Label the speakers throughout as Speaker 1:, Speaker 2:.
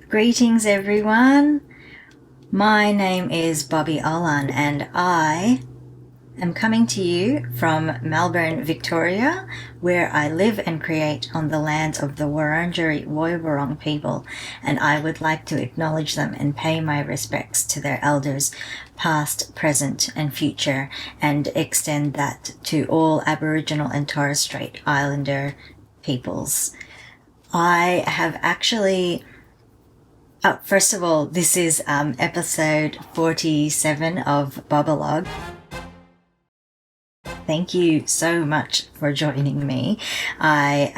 Speaker 1: Greetings everyone, my name is Bobby Olan and I am coming to you from Melbourne, Victoria, where I live and create on the lands of the Wurundjeri Woiwurrung people, and I would like to acknowledge them and pay my respects to their elders, past, present and future, and extend that to all Aboriginal and Torres Strait Islander peoples. I have actually... first of all, this is episode 47 of Bobolog. Thank you so much for joining me. I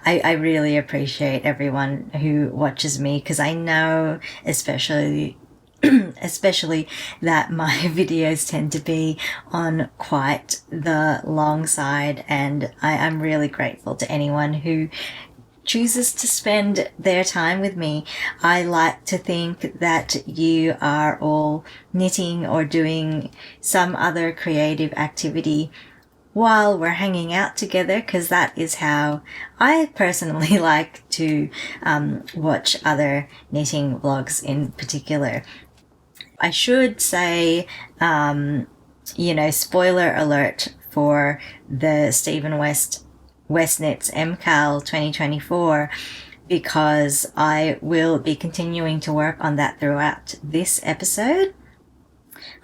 Speaker 1: really appreciate everyone who watches me, because I know especially that my videos tend to be on quite the long side, and I'm really grateful to anyone who chooses to spend their time with me. I like to think that you are all knitting or doing some other creative activity while we're hanging out together, because that is how I personally like to watch other knitting vlogs in particular. I should say, spoiler alert for the Stephen Westnitz MCAL 2024, because I will be continuing to work on that throughout this episode.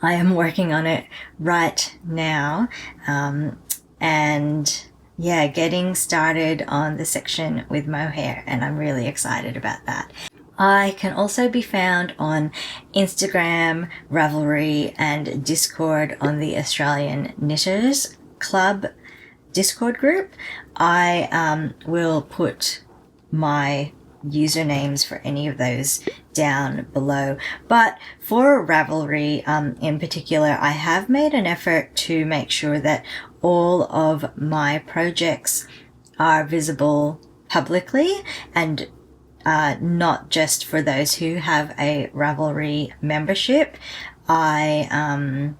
Speaker 1: I am working on it right now, and getting started on the section with mohair, and I'm really excited about that. I can also be found on Instagram, Ravelry and Discord on the Australian Knitters Club Discord group. I will put my usernames for any of those down below. But for Ravelry in particular, I have made an effort to make sure that all of my projects are visible publicly, and not just for those who have a Ravelry membership. I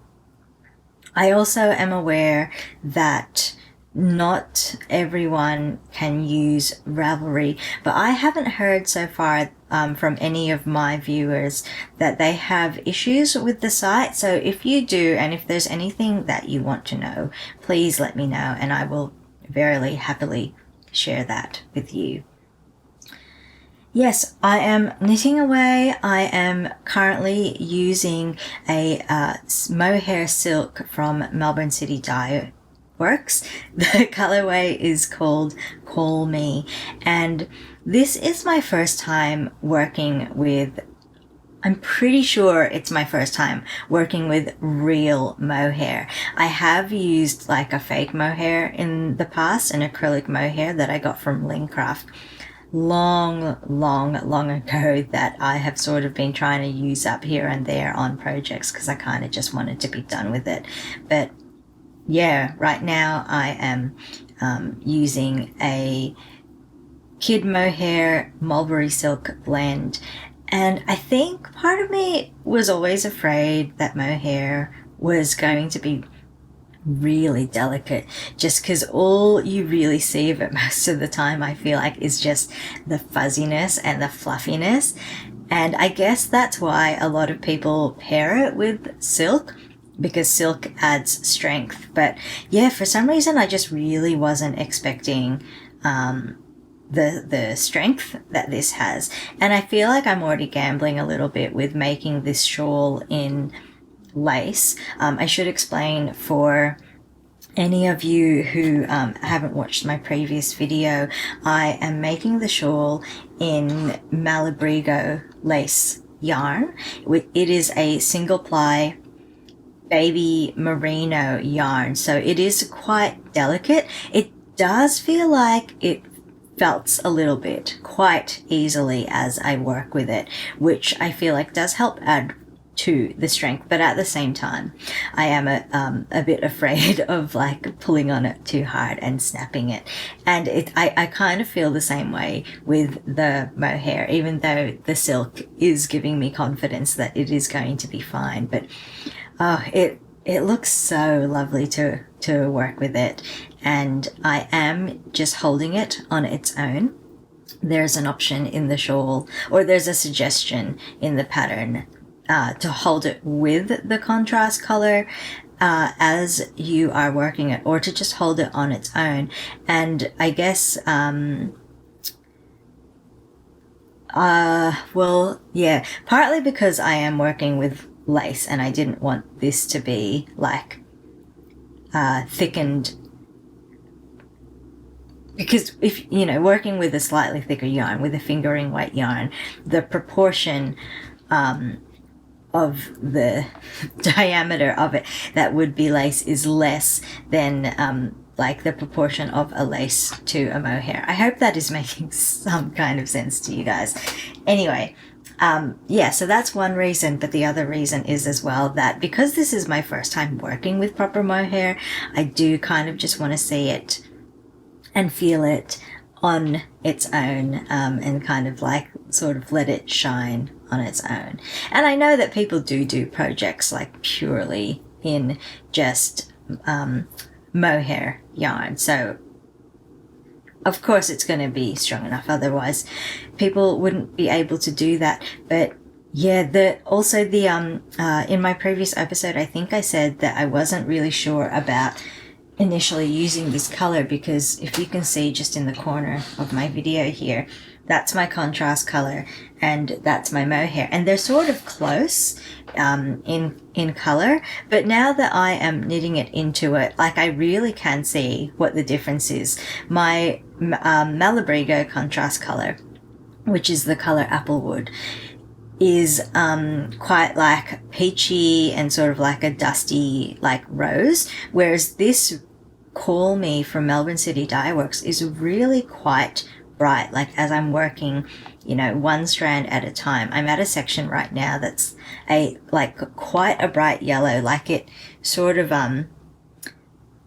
Speaker 1: also am aware that not everyone can use Ravelry, but I haven't heard so far from any of my viewers that they have issues with the site. So if you do, and if there's anything that you want to know, please let me know, and I will very happily share that with you. Yes, I am knitting away. I am currently using a mohair silk from Melbourne City Dyeworks. The colorway is called Call Me, and this is my first time working with, I'm pretty sure it's my first time working with real mohair. I have used like a fake mohair in the past, an acrylic mohair that I got from Lincraft long ago, that I have sort of been trying to use up here and there on projects because I kind of just wanted to be done with it. But yeah, right now I am using a kid mohair mulberry silk blend, and I think part of me was always afraid that mohair was going to be really delicate, just because all you really see of it most of the time, I feel like, is just the fuzziness and the fluffiness. And I guess that's why a lot of people pair it with silk, because silk adds strength. But yeah, for some reason I just really wasn't expecting the strength that this has, and I feel like I'm already gambling a little bit with making this shawl in lace. I should explain for any of you who haven't watched my previous video, I am making the shawl in Malabrigo lace yarn. It is a single ply baby merino yarn, so it is quite delicate. It does feel like it felts a little bit quite easily as I work with it, which I feel like does help add to the strength, but at the same time I am a bit afraid of like pulling on it too hard and snapping it. And I kind of feel the same way with the mohair, even though the silk is giving me confidence that it is going to be fine. But it looks so lovely to work with it, and I am just holding it on its own. there's an option in the shawl, or there's a suggestion in the pattern to hold it with the contrast color as you are working it, or to just hold it on its own. And I guess well, yeah, partly because I am working with lace and I didn't want this to be like thickened, because if you know, working with a slightly thicker yarn, with a fingering weight yarn, the proportion of the diameter of it that would be lace is less than like the proportion of a lace to a mohair. I hope that is making some kind of sense to you guys. Anyway, yeah, so that's one reason, but the other reason is as well that because this is my first time working with proper mohair, I do kind of just want to see it and feel it on its own, and kind of like sort of let it shine on its own. And I know that people do projects like purely in just mohair yarn, so of course it's going to be strong enough, otherwise people wouldn't be able to do that. But yeah, in my previous episode, I think I said that I wasn't really sure about initially using this color, because if you can see just in the corner of my video here, that's my contrast color and that's my mohair, and they're sort of close in color. But now that I am knitting it into it, like, I really can see what the difference is. My Malabrigo contrast color, which is the color Applewood, is quite like peachy and sort of like a dusty like rose, whereas this Call Me from Melbourne City Dyeworks is really quite bright, like as I'm working, you know, one strand at a time. I'm at a section right now that's quite a bright yellow, like it sort of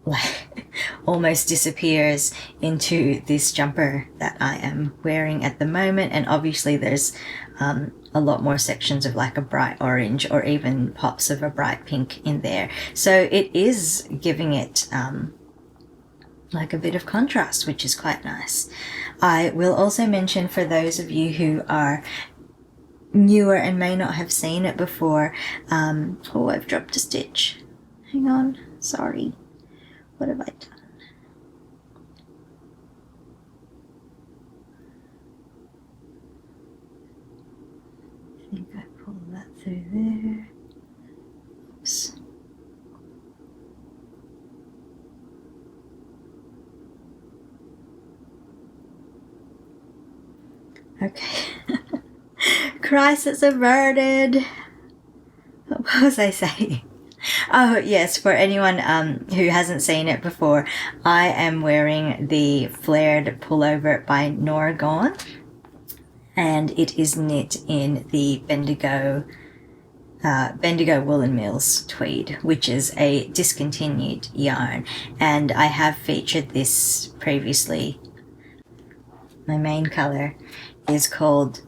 Speaker 1: like almost disappears into this jumper that I am wearing at the moment. And obviously there's a lot more sections of like a bright orange or even pops of a bright pink in there, so it is giving it like a bit of contrast, which is quite nice. I will also mention, for those of you who are newer and may not have seen it before, oh, I've dropped a stitch. Hang on, sorry. What have I done? I think I pulled that through there. Oops. Okay. Crisis averted. What was I saying? Oh, yes, for anyone who hasn't seen it before, I am wearing the flared pullover by Nora Gone, and it is knit in the Bendigo Woolen Mills tweed, which is a discontinued yarn, and I have featured this previously. My main color is called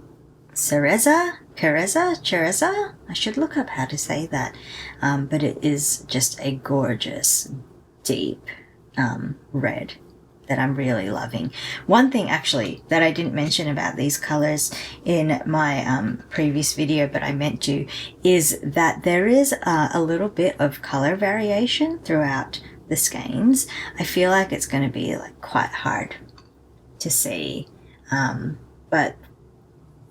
Speaker 1: Cereza. I should look up how to say that, but it is just a gorgeous deep red that I'm really loving. One thing actually that I didn't mention about these colors in my previous video, but I meant to, is that there is a little bit of color variation throughout the skeins. I feel like it's going to be like quite hard to see, but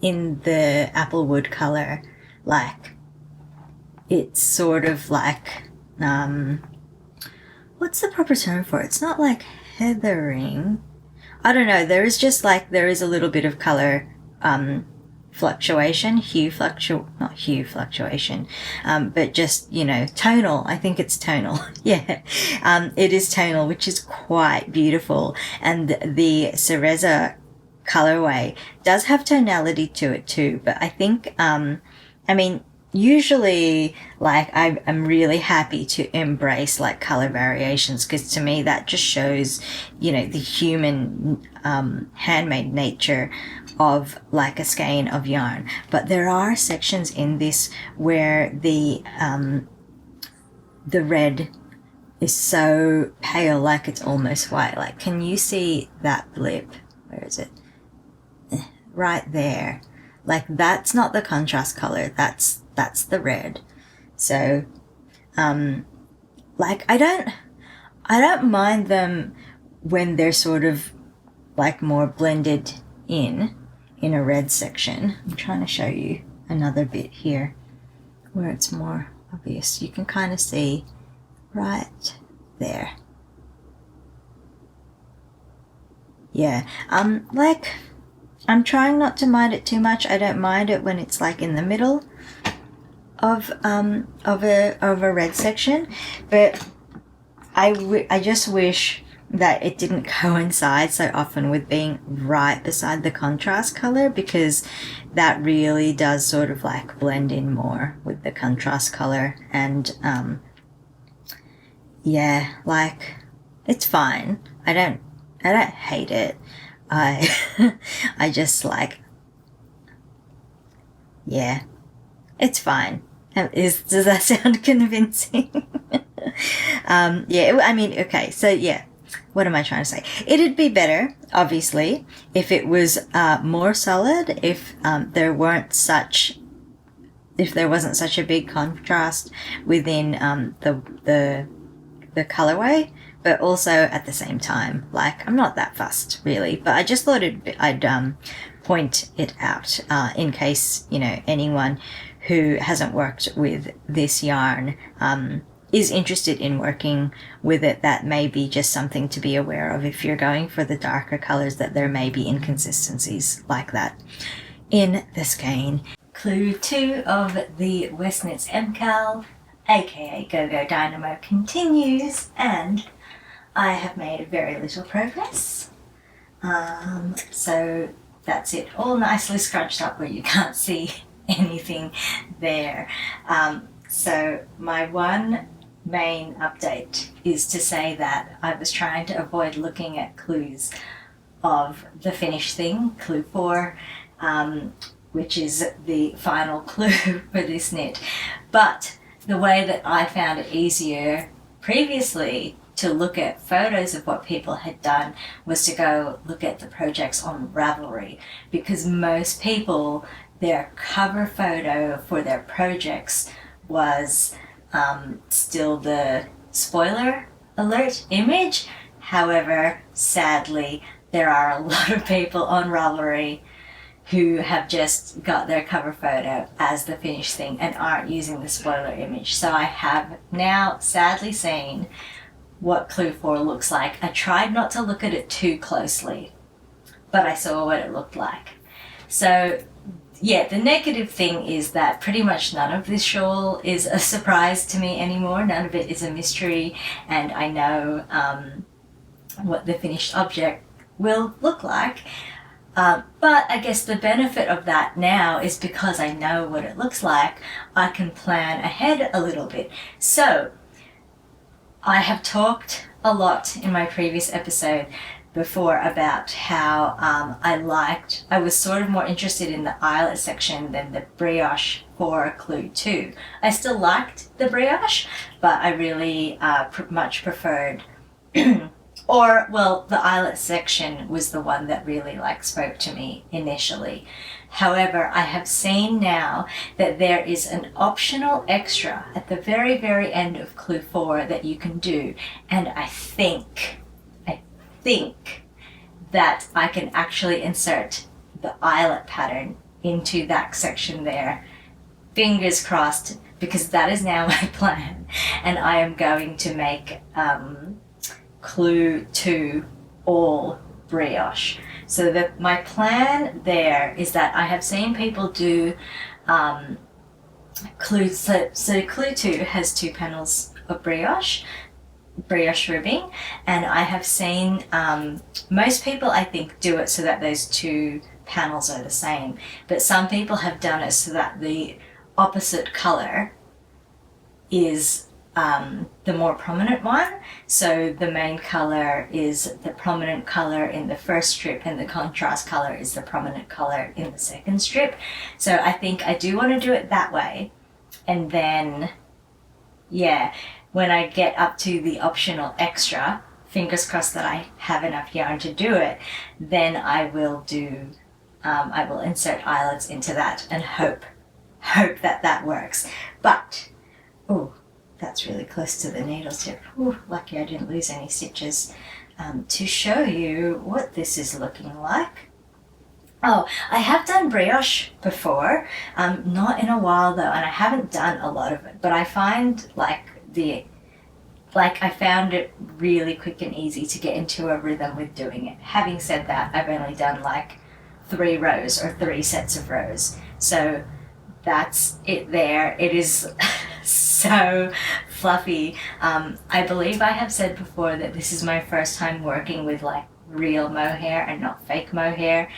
Speaker 1: in the Applewood color, like, it's sort of like, what's the proper term for it? It's not like heathering. I don't know. There is just like, there is a little bit of color fluctuation, not hue fluctuation, but just, you know, tonal. I think it's tonal. Yeah, it is tonal, which is quite beautiful. And the Cereza colorway does have tonality to it too, but I think I mean, usually, like, I'm really happy to embrace like color variations, because to me that just shows, you know, the human handmade nature of like a skein of yarn. But there are sections in this where the red is so pale, like it's almost white. Like, can you see that blip? Where is it? right there. Like, that's not the contrast color, that's the red. So, like, I don't mind them when they're sort of like more blended in a red section. I'm trying to show you another bit here where it's more obvious. You can kind of see right there. Yeah, like, I'm trying not to mind it too much. I don't mind it when it's like in the middle of a red section, but I just wish that it didn't coincide so often with being right beside the contrast color, because that really does sort of like blend in more with the contrast color. And yeah, like, it's fine. I don't hate it. I just like, yeah, it's fine. Does that sound convincing? Yeah, I mean, okay, so yeah, what am I trying to say? It'd be better, obviously, if it was more solid, if there wasn't such a big contrast within the colorway, but also at the same time, like, I'm not that fussed really, but I just thought I'd point it out in case, you know, anyone who hasn't worked with this yarn is interested in working with it. That may be just something to be aware of if you're going for the darker colors, that there may be inconsistencies like that in the skein. Clue 2 of the Westnitz MCAL, aka Go Dynamo, continues, and I have made very little progress. So that's it, all nicely scrunched up where you can't see anything there. So my one main update is to say that I was trying to avoid looking at clues of the finished thing, clue 4, which is the final clue for this knit. But the way that I found it easier previously to look at photos of what people had done was to go look at the projects on Ravelry, because most people, their cover photo for their projects was still the spoiler alert image. However, sadly, there are a lot of people on Ravelry who have just got their cover photo as the finished thing and aren't using the spoiler image. So I have now sadly seen what clue 4 looks like. I tried not to look at it too closely, but I saw what it looked like. So yeah, the negative thing is that pretty much none of this shawl is a surprise to me anymore. None of it is a mystery, and I know what the finished object will look like. But I guess the benefit of that now is because I know what it looks like, I can plan ahead a little bit. So I have talked a lot in my previous episode before about how I was sort of more interested in the eyelet section than the brioche for clue 2. I still liked the brioche, but I really much preferred or, well, the eyelet section was the one that really spoke to me initially. However, I have seen now that there is an optional extra at the very, very end of clue 4 that you can do, and I think that I can actually insert the eyelet pattern into that section there. Fingers crossed, because that is now my plan, and I am going to make clue 2 all brioche. So that my plan there is that I have seen people do clue 2 has 2 panels of brioche ribbing, and I have seen most people, I think, do it so that those 2 panels are the same, but some people have done it so that the opposite color is the more prominent one. So the main color is the prominent color in the first strip, and the contrast color is the prominent color in the second strip. So I think I do want to do it that way, and then yeah, when I get up to the optional extra, fingers crossed that I have enough yarn to do it, then I will do I will insert eyelets into that and hope that works. But, oh, that's really close to the needle tip. Ooh, lucky I didn't lose any stitches. To show you what this is looking like. Oh, I have done brioche before, not in a while though, and I haven't done a lot of it, but I find I found it really quick and easy to get into a rhythm with doing it. Having said that, I've only done like 3 rows or 3 sets of rows. So that's it there. It is so fluffy. I believe I have said before that this is my first time working with like real mohair and not fake mohair.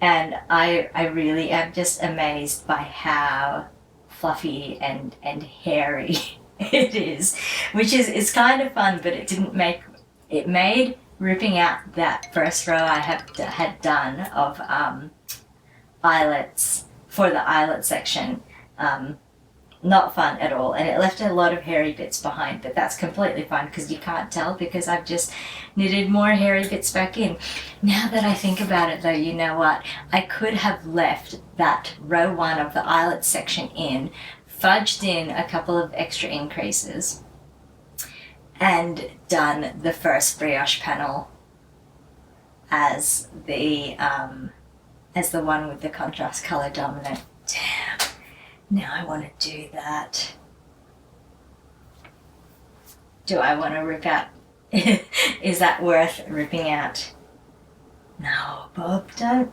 Speaker 1: And I really am just amazed by how fluffy and hairy it is, which is kind of fun, but it made ripping out that first row I had done of eyelets for the eyelet section not fun at all, and it left a lot of hairy bits behind, but that's completely fine because you can't tell because I've just knitted more hairy bits back in. Now that I think about it though, you know what? I could have left that row 1 of the eyelet section in, fudged in a couple of extra increases, and done the first brioche panel as the one with the contrast color dominant. Damn. Now I want to do that. Do I want to rip out? Is that worth ripping out? No, Bob, don't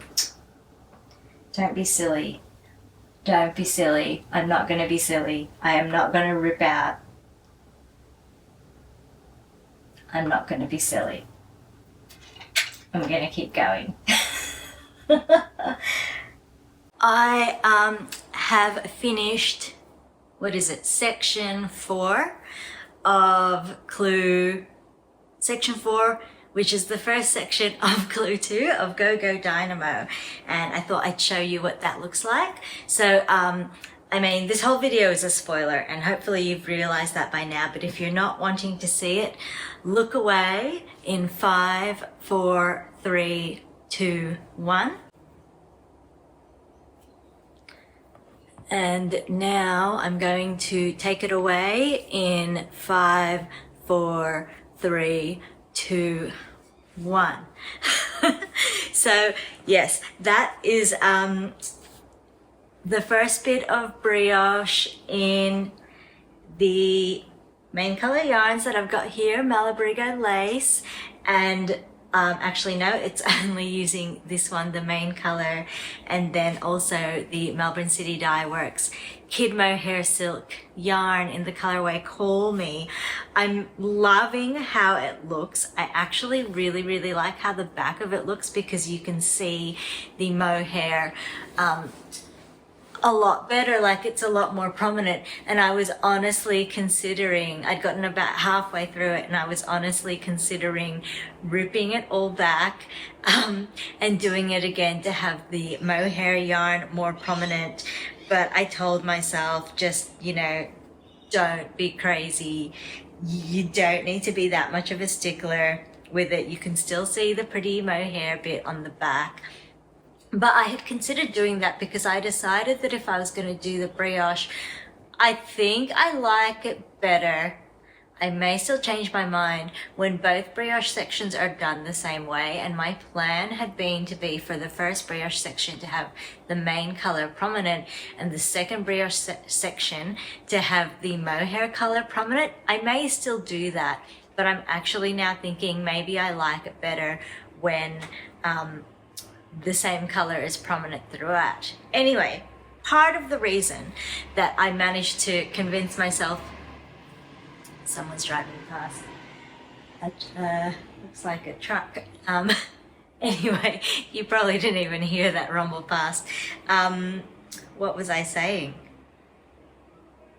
Speaker 1: be silly. Don't be silly. I'm not going to be silly. I am not going to rip out. I'm not going to be silly. I'm going to keep going. I have finished, what is it, section 4 of clue, section 4, which is the first section of clue 2 of Go Dynamo, and I thought I'd show you what that looks like. So I mean, this whole video is a spoiler, and hopefully you've realized that by now, but if you're not wanting to see it, look away in 5, 4, 3, 2, 1. And now I'm going to take it away in 5, 4, 3, 2, 1. So yes, that is the first bit of brioche in the main color yarns that I've got here, Malabrigo lace, and actually no, it's only using this one, the main color, and then also the Melbourne City Dyeworks Kid Mohair Silk yarn in the colorway Call Me. I'm loving how it looks. I actually really like how the back of it looks because you can see the mohair a lot better, like it's a lot more prominent. And I was honestly considering, I'd gotten about halfway through it and I was honestly considering ripping it all back and doing it again to have the mohair yarn more prominent. But I told myself, just, you know, don't be crazy. You don't need to be that much of a stickler with it. You can still see the pretty mohair bit on the back. But I had considered doing that because I decided that if I was going to do the brioche, I think I like it better. I may still change my mind when both brioche sections are done the same way. And my plan had been to be for the first brioche section to have the main color prominent and the second brioche section to have the mohair color prominent. I may still do that, but I'm actually now thinking maybe I like it better when the same color is prominent throughout. Anyway, part of the reason that I managed to convince myself, someone's driving past, looks like a truck. Anyway, you probably didn't even hear that rumble past. What was I saying?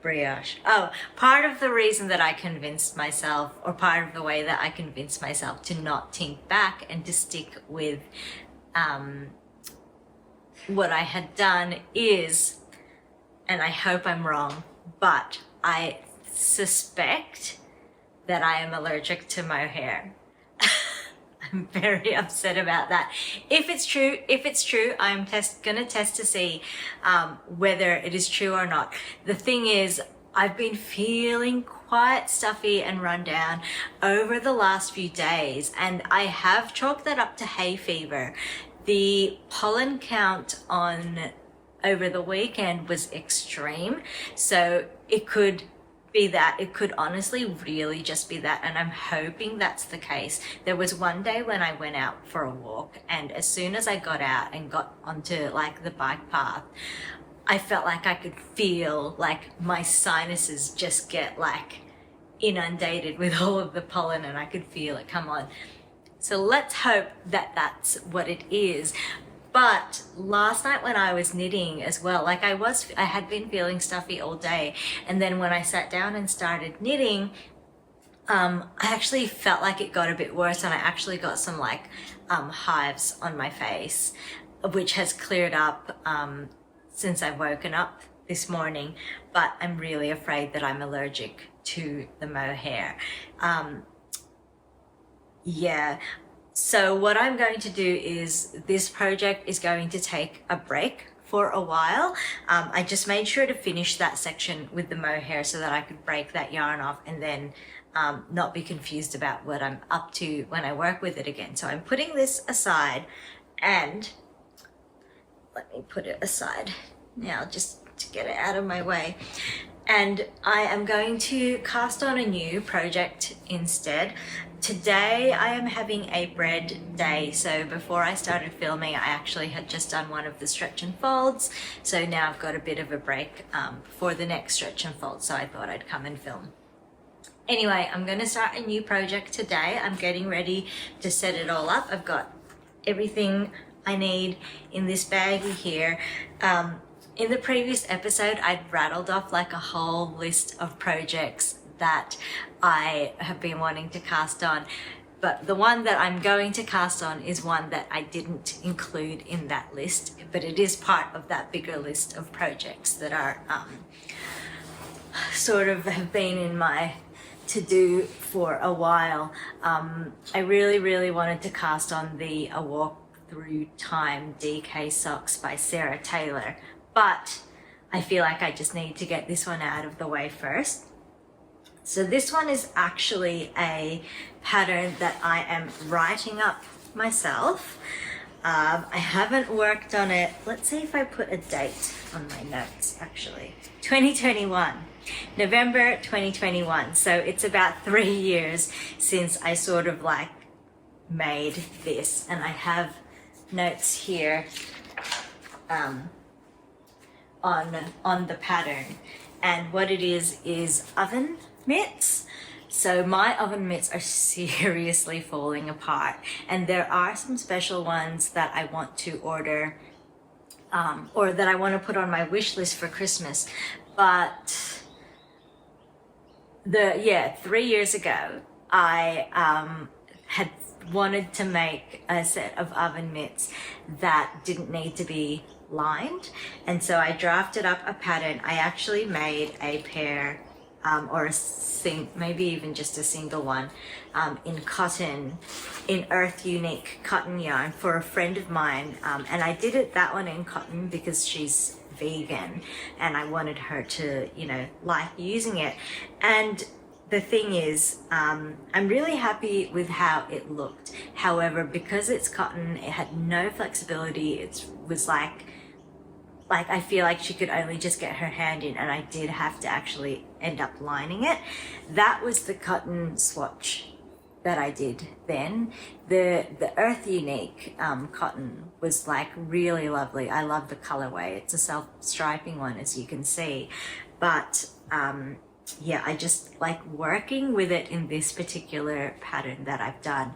Speaker 1: Brioche. Oh, part of the reason that I convinced myself, or part of the way that I convinced myself to not tink back and to stick with what I had done is, and I hope I'm wrong, but I suspect that I am allergic to mohair. I'm very upset about that. If it's true, I'm gonna test to see whether it is true or not. The thing is, I've been feeling quite stuffy and run down over the last few days, and I have chalked that up to hay fever. The pollen count over the weekend was extreme, so it could be that. It could honestly really just be that, and I'm hoping that's the case. There was one day when I went out for a walk, and as soon as I got out and got onto like the bike path, I felt like I could feel like my sinuses just get like inundated with all of the pollen, and I could feel it come on. So let's hope that that's what it is. But last night when I was knitting as well, like I had been feeling stuffy all day, and then when I sat down and started knitting, I actually felt like it got a bit worse, and I actually got some like hives on my face, which has cleared up since I've woken up this morning, but I'm really afraid that I'm allergic to the mohair. Yeah. So what I'm going to do is, this project is going to take a break for a while. I just made sure to finish that section with the mohair so that I could break that yarn off and then not be confused about what I'm up to when I work with it again. So I'm putting this aside, and let me put it aside now just to get it out of my way. And I am going to cast on a new project instead. Today I am having a bread day, so before I started filming I actually had just done one of the stretch and folds, so now I've got a bit of a break for the next stretch and fold, so I thought I'd come and film. Anyway, I'm going to start a new project today. I'm getting ready to set it all up. I've got everything I need in this baggie here. In the previous episode, I'd rattled off like a whole list of projects that I have been wanting to cast on, but the one that I'm going to cast on is one that I didn't include in that list, but it is part of that bigger list of projects that are sort of have been in my to do for a while. I really wanted to cast on the A Walk Through Time DK Socks by Sarah Taylor, but I feel like I just need to get this one out of the way first. So this one is actually a pattern that I am writing up myself. I haven't worked on it. Let's see if I put a date on my notes, actually. 2021, November 2021. So it's about 3 years since I sort of like made this, and I have notes here on the pattern, and what it is oven mitts. So my oven mitts are seriously falling apart, and there are some special ones that I want to order or that I want to put on my wish list for Christmas. But 3 years ago I had wanted to make a set of oven mitts that didn't need to be lined, and so I drafted up a pattern. I actually made a pair or maybe even just a single one in cotton, in Earth Unique cotton yarn for a friend of mine, and I did that one in cotton because she's vegan and I wanted her to, you know, like using it. And the thing is, I'm really happy with how it looked. However, because it's cotton, it had no flexibility. It was like I feel like she could only just get her hand in, and I did have to actually end up lining it. That was the cotton swatch that I did then. The Earth Unique cotton was like really lovely. I love the colorway. It's a self-striping one, as you can see. But yeah, I just like working with it in this particular pattern that I've done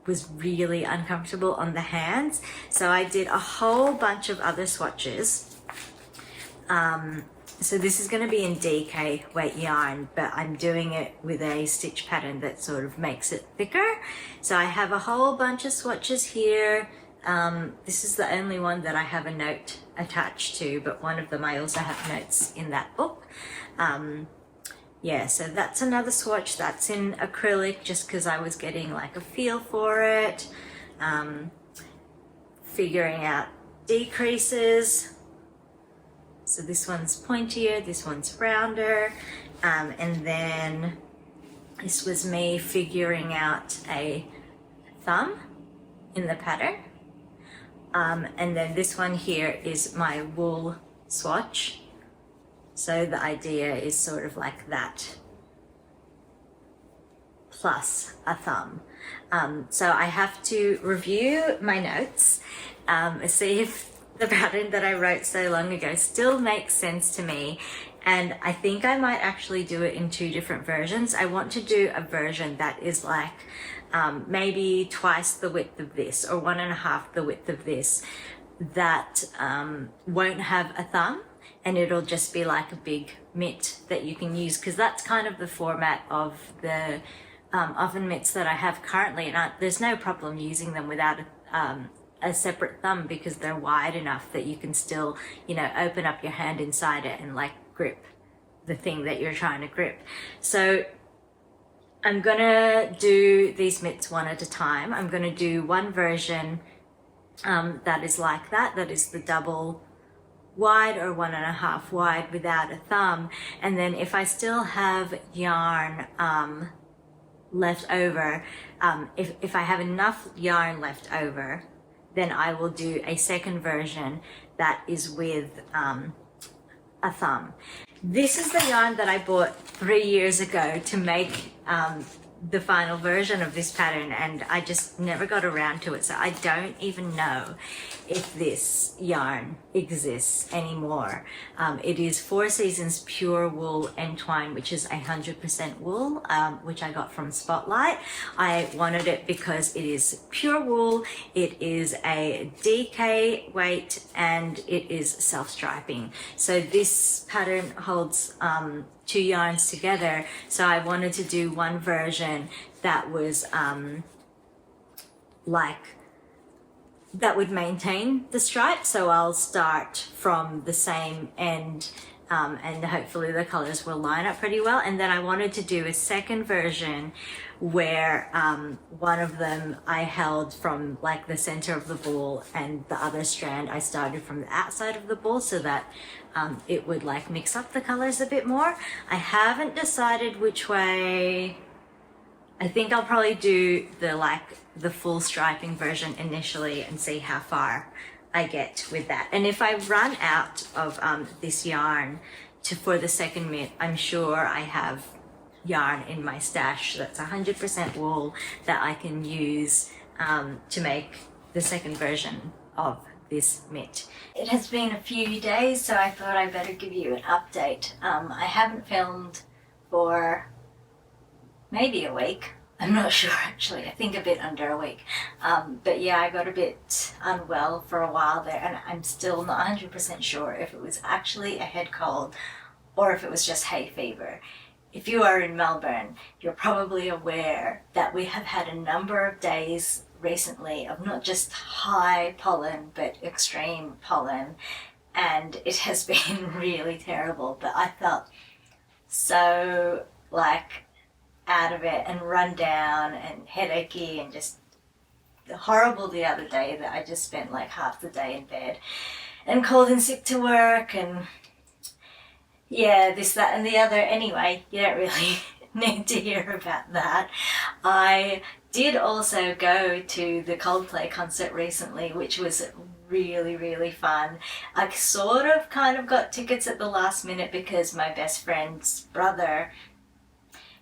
Speaker 1: was really uncomfortable on the hands. So I did a whole bunch of other swatches. So this is going to be in DK weight yarn, but I'm doing it with a stitch pattern that sort of makes it thicker. So I have a whole bunch of swatches here. This is the only one that I have a note attached to, but one of them I also have notes in that book. yeah, so that's another swatch that's in acrylic just because I was getting like a feel for it, figuring out decreases. So this one's pointier, this one's rounder, and then this was me figuring out a thumb in the pattern. And then this one here is my wool swatch. So the idea is sort of like that, plus a thumb. So I have to review my notes, see if the pattern that I wrote so long ago still makes sense to me. And I think I might actually do it in 2 different versions. I want to do a version that is like maybe twice the width of this, or 1.5 the width of this, that won't have a thumb, and it'll just be like a big mitt that you can use, because that's kind of the format of the oven mitts that I have currently, and there's no problem using them without a separate thumb, because they're wide enough that you can still, you know, open up your hand inside it and like grip the thing that you're trying to grip. So I'm gonna do these mitts one at a time. I'm gonna do one version that is like that is the double wide or 1.5 wide without a thumb. And then if I still have yarn left over, if I have enough yarn left over, then I will do a second version that is with a thumb. This is the yarn that I bought 3 years ago to make the final version of this pattern, and I just never got around to it, so I don't even know if this yarn exists anymore. It is 4 Seasons pure wool Entwine, which is 100% wool, which I got from Spotlight. I wanted it because it is pure wool, it is a DK weight, and it is self-striping. So this pattern holds 2 yarns together, so I wanted to do one version that was that would maintain the stripe. So I'll start from the same end, and hopefully the colors will line up pretty well. And then I wanted to do a second version where one of them I held from like the center of the ball, and the other strand I started from the outside of the ball, so that it would like mix up the colors a bit more. I haven't decided which way. I think I'll probably do the full striping version initially and see how far I get with that. And if I run out of this yarn for the second mitt, I'm sure I have yarn in my stash that's 100% wool that I can use to make the second version of this mitt. It has been a few days, so I thought I better give you an update. I haven't filmed for maybe a week. I'm not sure actually, I think a bit under a week. But yeah, I got a bit unwell for a while there, and I'm still not 100% sure if it was actually a head cold or if it was just hay fever. If you are in Melbourne, you're probably aware that we have had a number of days recently of not just high pollen, but extreme pollen, and it has been really terrible. But I felt so like out of it and run down and headachy and just horrible the other day that I just spent like half the day in bed and cold and sick to work, and yeah, this, that and the other. Anyway, you don't really need to hear about that. I did also go to the Coldplay concert recently, which was really, really fun. I sort of kind of got tickets at the last minute because my best friend's brother,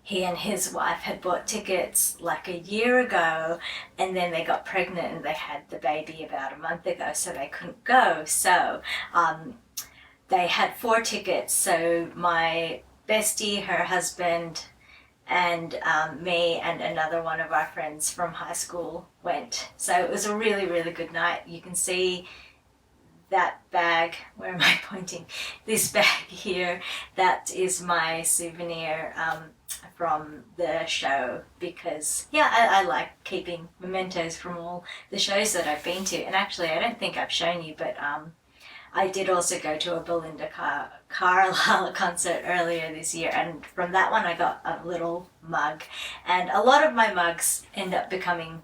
Speaker 1: he and his wife had bought tickets like a year ago, and then they got pregnant and they had the baby about a month ago, so they couldn't go. So they had 4 tickets. So my bestie, her husband, and me and another one of our friends from high school went. So it was a really, really good night. You can see that bag, where am I pointing? This bag here, that is my souvenir from the show, because yeah, I like keeping mementos from all the shows that I've been to. And actually, I don't think I've shown you, but I did also go to a Belinda Carlisle concert earlier this year, and from that one I got a little mug, and a lot of my mugs end up becoming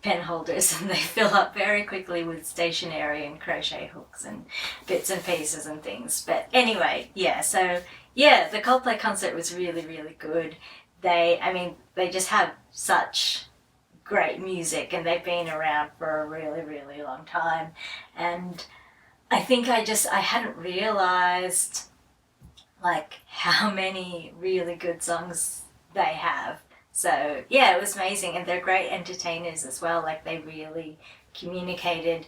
Speaker 1: pen holders, and they fill up very quickly with stationery and crochet hooks and bits and pieces and things. But anyway, yeah, so yeah, the Coldplay concert was really, really good. They just have such great music, and they've been around for a really, really long time. And I think I hadn't realized like how many really good songs they have. So yeah, it was amazing, and they're great entertainers as well. Like, they really communicated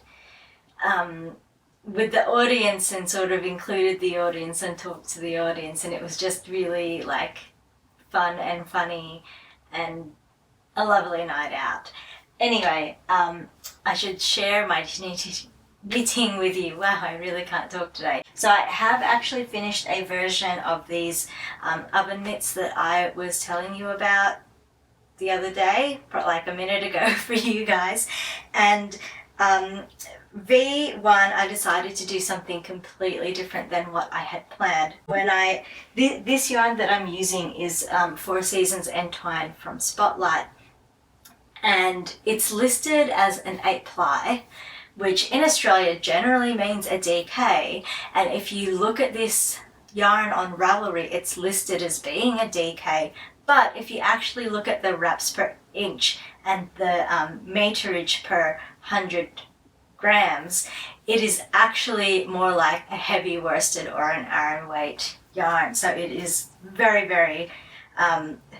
Speaker 1: with the audience and sort of included the audience and talked to the audience, and it was just really like fun and funny and a lovely night out. Anyway, I should share my knitting with you. Wow, I really can't talk today. So I have actually finished a version of these oven mitts that I was telling you about the other day, like a minute ago for you guys. And V1, I decided to do something completely different than what I had planned. This yarn that I'm using is 4 Seasons Entwine from Spotlight, and it's listed as an 8-ply, which in Australia generally means a DK, and if you look at this yarn on Ravelry, it's listed as being a DK, but if you actually look at the wraps per inch and the meterage per 100 grams, it is actually more like a heavy worsted or an Aran weight yarn. So it is very, very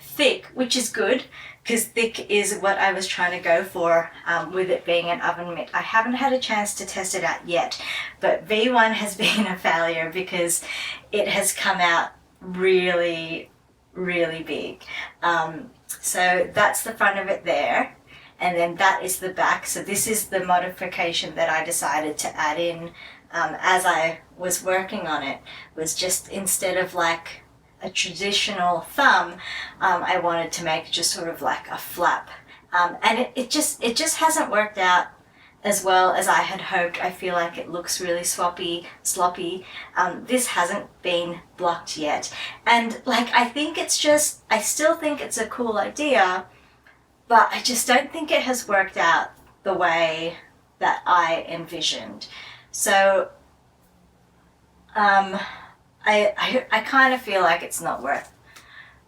Speaker 1: thick, which is good, because thick is what I was trying to go for with it being an oven mitt. I haven't had a chance to test it out yet, but V1 has been a failure because it has come out really, really big. So that's the front of it there, and then that is the back. So this is the modification that I decided to add in as I was working on it, was just instead of like a traditional thumb, I wanted to make just sort of like a flap, and it just hasn't worked out as well as I had hoped. I feel like it looks really sloppy. This hasn't been blocked yet, and like I still think it's a cool idea, but I just don't think it has worked out the way that I envisioned. So I kind of feel like it's not worth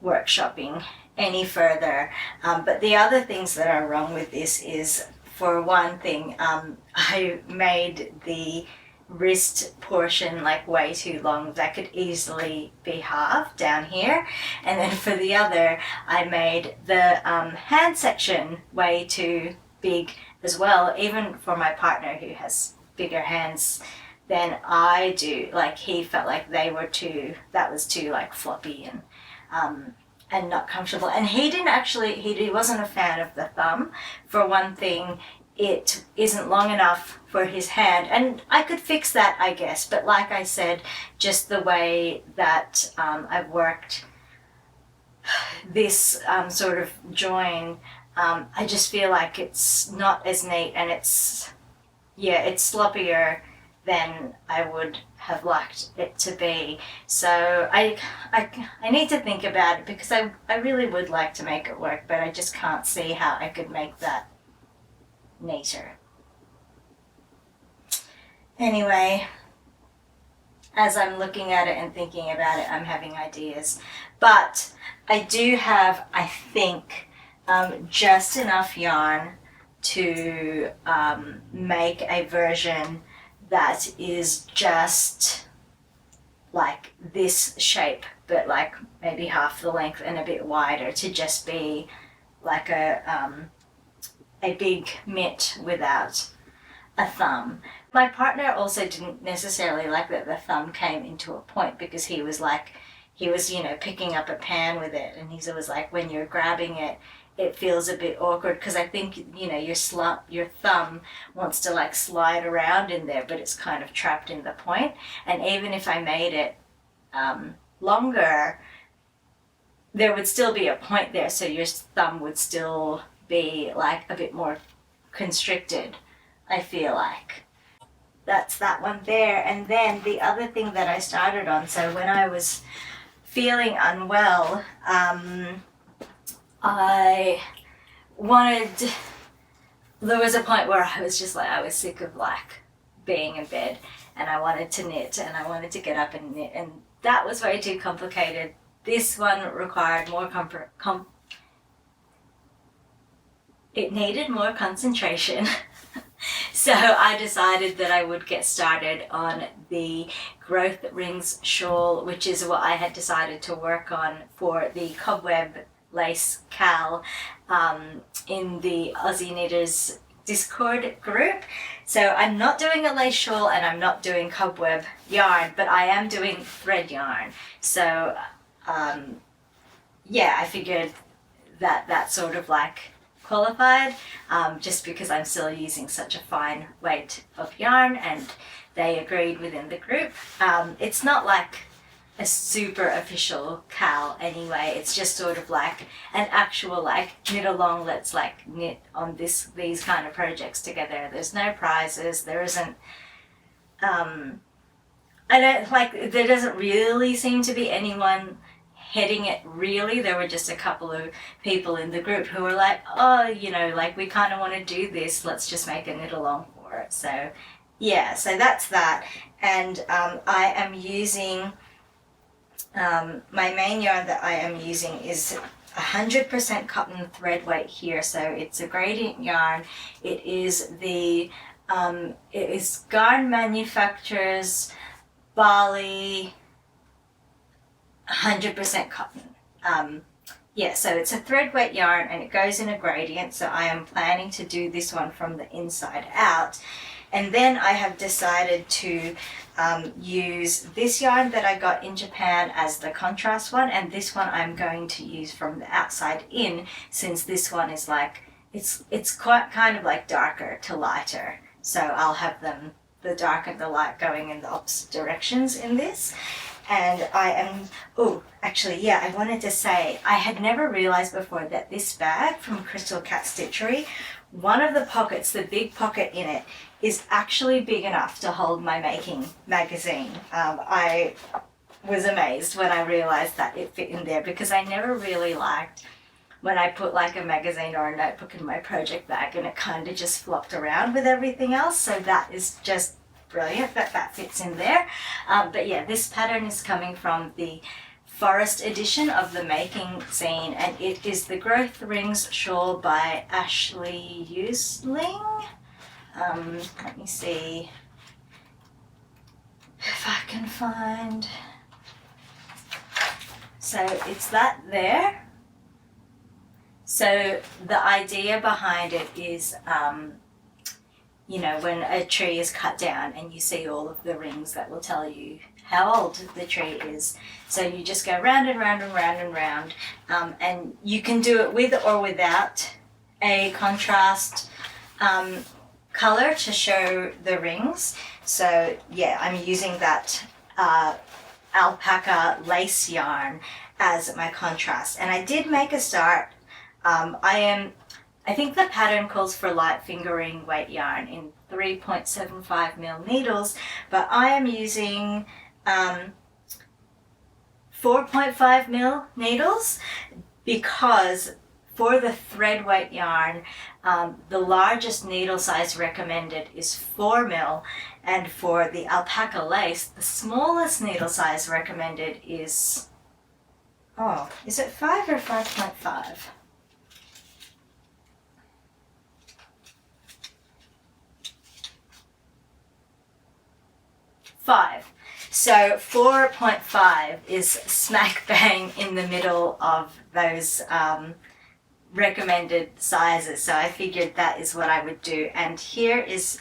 Speaker 1: workshopping any further. But the other things that are wrong with this is, for one thing, I made the wrist portion like way too long. That could easily be halved down here. And then for the other, I made the hand section way too big as well, even for my partner who has bigger hands than I do. Like, he felt like that was too like floppy and not comfortable. And he wasn't a fan of the thumb. For one thing, it isn't long enough for his hand, and I could fix that, I guess, but like I said, just the way that I've worked this sort of join, I just feel like it's not as neat, and it's sloppier than I would have liked it to be. So I need to think about it, because I really would like to make it work, but I just can't see how I could make that neater. Anyway, as I'm looking at it and thinking about it, I'm having ideas. But I do have, I think, just enough yarn to make a version that is just like this shape, but like maybe half the length and a bit wider, to just be like a big mitt without a thumb. My partner also didn't necessarily like that the thumb came into a point, because he was picking up a pan with it, and he's always like, when you're grabbing it, it feels a bit awkward, because I think, your thumb wants to like slide around in there, but it's kind of trapped in the point. And even if I made it longer, there would still be a point there, so your thumb would still be like a bit more constricted, I feel like. that's that one there. And then the other thing that I started on, so when I was feeling unwell, I wanted, there was a point where I was just like, I was sick of like being in bed, and I wanted to knit, and I wanted to get up and knit, and that was way too complicated. This one required more it needed more concentration. So I decided that I would get started on the Growth Rings shawl, which is what I had decided to work on for the cobweb lace cal in the Aussie Knitters Discord group. So I'm not doing a lace shawl and I'm not doing cobweb yarn, but I am doing thread yarn. So yeah, I figured that that sort of like qualified, just because I'm still using such a fine weight of yarn, and they agreed within the group. It's not like a super official cal anyway, it's just sort of like an actual like knit along, let's like knit on these kind of projects together. There's no prizes, there isn't I don't like, there doesn't really seem to be anyone heading it really. There were just a couple of people in the group who were like, oh, you know, like we kind of want to do this, let's just make a knit along for it. So yeah, so that's that. And I am using, my main yarn that I am using is 100% cotton thread weight here. So it's a gradient yarn. It is the, it is Garnmanufaktur's Bali 100% cotton. Yeah, so it's a thread weight yarn and it goes in a gradient, so I am planning to do this one from the inside out. And then I have decided to use this yarn that I got in Japan as the contrast one, and this one I'm going to use from the outside in, since this one is like, it's quite kind of like darker to lighter. So I'll have them, the dark and the light, going in the opposite directions in this. And I am, oh, actually, yeah, I wanted to say, I had never realized before that this bag from Crystal Cat Stitchery, one of the pockets, the big pocket in it, is actually big enough to hold my making magazine. I was amazed when I realized that it fit in there, because I never really liked when I put like a magazine or a notebook in my project bag and it kind of just flopped around with everything else. So that is just brilliant that that fits in there. But yeah, this pattern is coming from the Forest edition of the Making Zine, and it is the Growth Rings shawl by Ashley Yousling. Let me see if I can find. So it's that there. So the idea behind it is, you know, when a tree is cut down and you see all of the rings, that will tell you how old the tree is. So you just go round and round and round and round, and you can do it with or without a contrast color to show the rings. So yeah, I'm using that alpaca lace yarn as my contrast. And I did make a start. I think the pattern calls for light fingering weight yarn in 3.75 mil needles, but I am using 4.5 mil needles, because for the thread weight yarn, the largest needle size recommended is 4 mil, and for the alpaca lace, the smallest needle size recommended is, oh, is it 5 or 5.5? 5. So 4.5 is smack bang in the middle of those recommended sizes. So I figured that is what I would do. And here is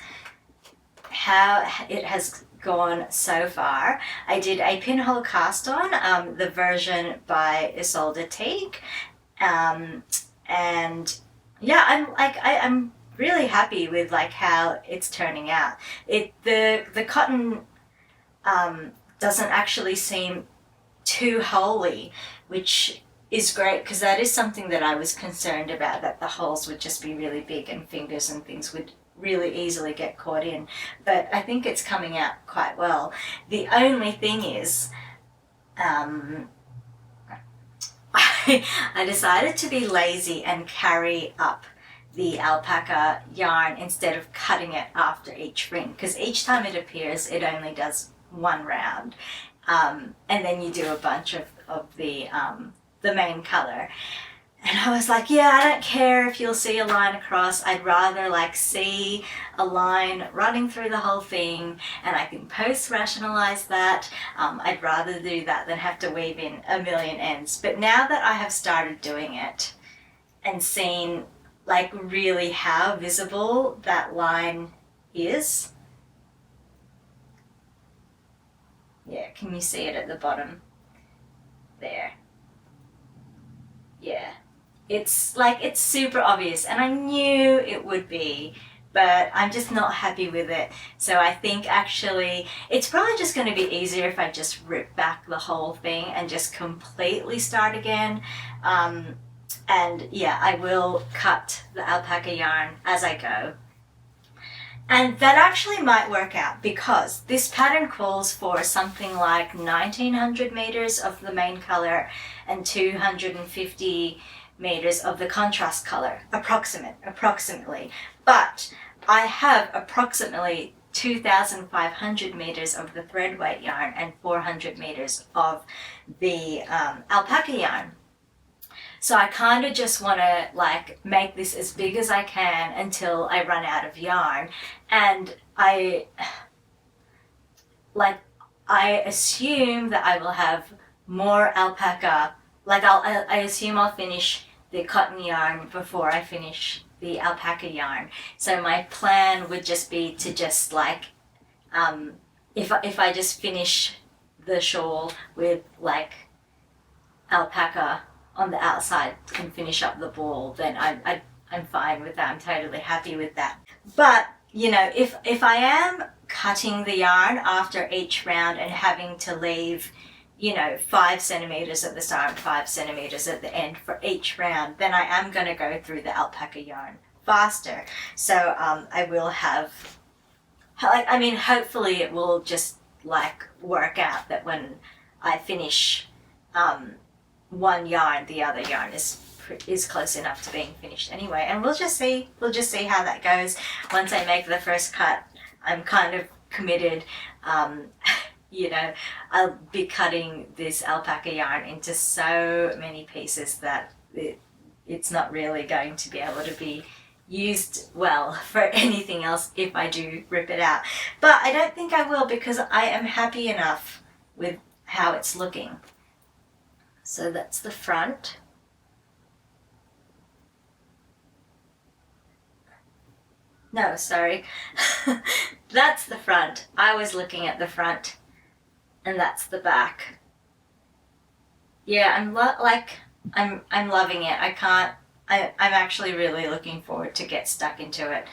Speaker 1: how it has gone so far. I did a pinhole cast on, the version by Isolde Teague. And yeah, I'm really happy with like how it's turning out. The cotton doesn't actually seem too holy, which is great, because that is something that I was concerned about, that the holes would just be really big and fingers and things would really easily get caught in. But I think it's coming out quite well. The only thing is, I decided to be lazy and carry up the alpaca yarn instead of cutting it after each ring, because each time it appears it only does one round, and then you do a bunch of the main color. And I was like, yeah, I don't care if you'll see a line across. I'd rather like see a line running through the whole thing, and I can post-rationalize that. I'd rather do that than have to weave in a million ends. But now that I have started doing it and seen like really how visible that line is. Yeah, can you see it at the bottom? There. Yeah. It's like, it's super obvious, and I knew it would be, but I'm just not happy with it. So I think actually it's probably just going to be easier if I just rip back the whole thing and just completely start again. And yeah, I will cut the alpaca yarn as I go. And that actually might work out, because this pattern calls for something like 1900 meters of the main color and 250 meters of the contrast color, approximately. But I have approximately 2,500 meters of the thread weight yarn and 400 meters of the alpaca yarn. So I kind of just want to like make this as big as I can until I run out of yarn. And I assume that I will have more alpaca. Like I assume I'll finish the cotton yarn before I finish the alpaca yarn. So my plan would just be to just like, if I just finish the shawl with like alpaca on the outside and finish up the ball, then I'm fine with that. I'm totally happy with that. But you know, if I am cutting the yarn after each round and having to leave, you know, 5 centimeters at the start and 5 centimeters at the end for each round, then I am going to go through the alpaca yarn faster. So I will have, like, I mean, hopefully it will just like work out that when I finish one yarn, the other yarn is close enough to being finished anyway. And we'll just see how that goes. Once I make the first cut, I'm kind of committed. You know, I'll be cutting this alpaca yarn into so many pieces that it's not really going to be able to be used well for anything else if I do rip it out. But I don't think I will, because I am happy enough with how it's looking. So that's the front. No, sorry. That's the front. I was looking at the front. And that's the back. Yeah, I'm loving it. I'm actually really looking forward to get stuck into it.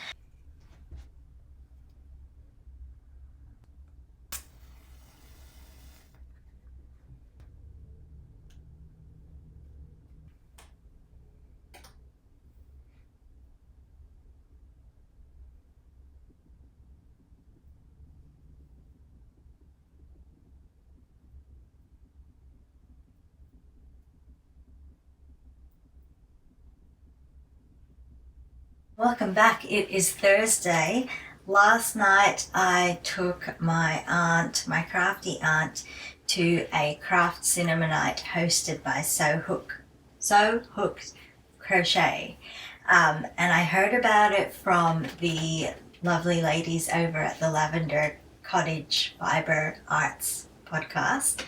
Speaker 1: Welcome back. It is Thursday. Last night I took my crafty aunt, to a craft cinema night hosted by So Hooked Crochet. And I heard about it from the lovely ladies over at the Lavender Cottage Fiber Arts podcast.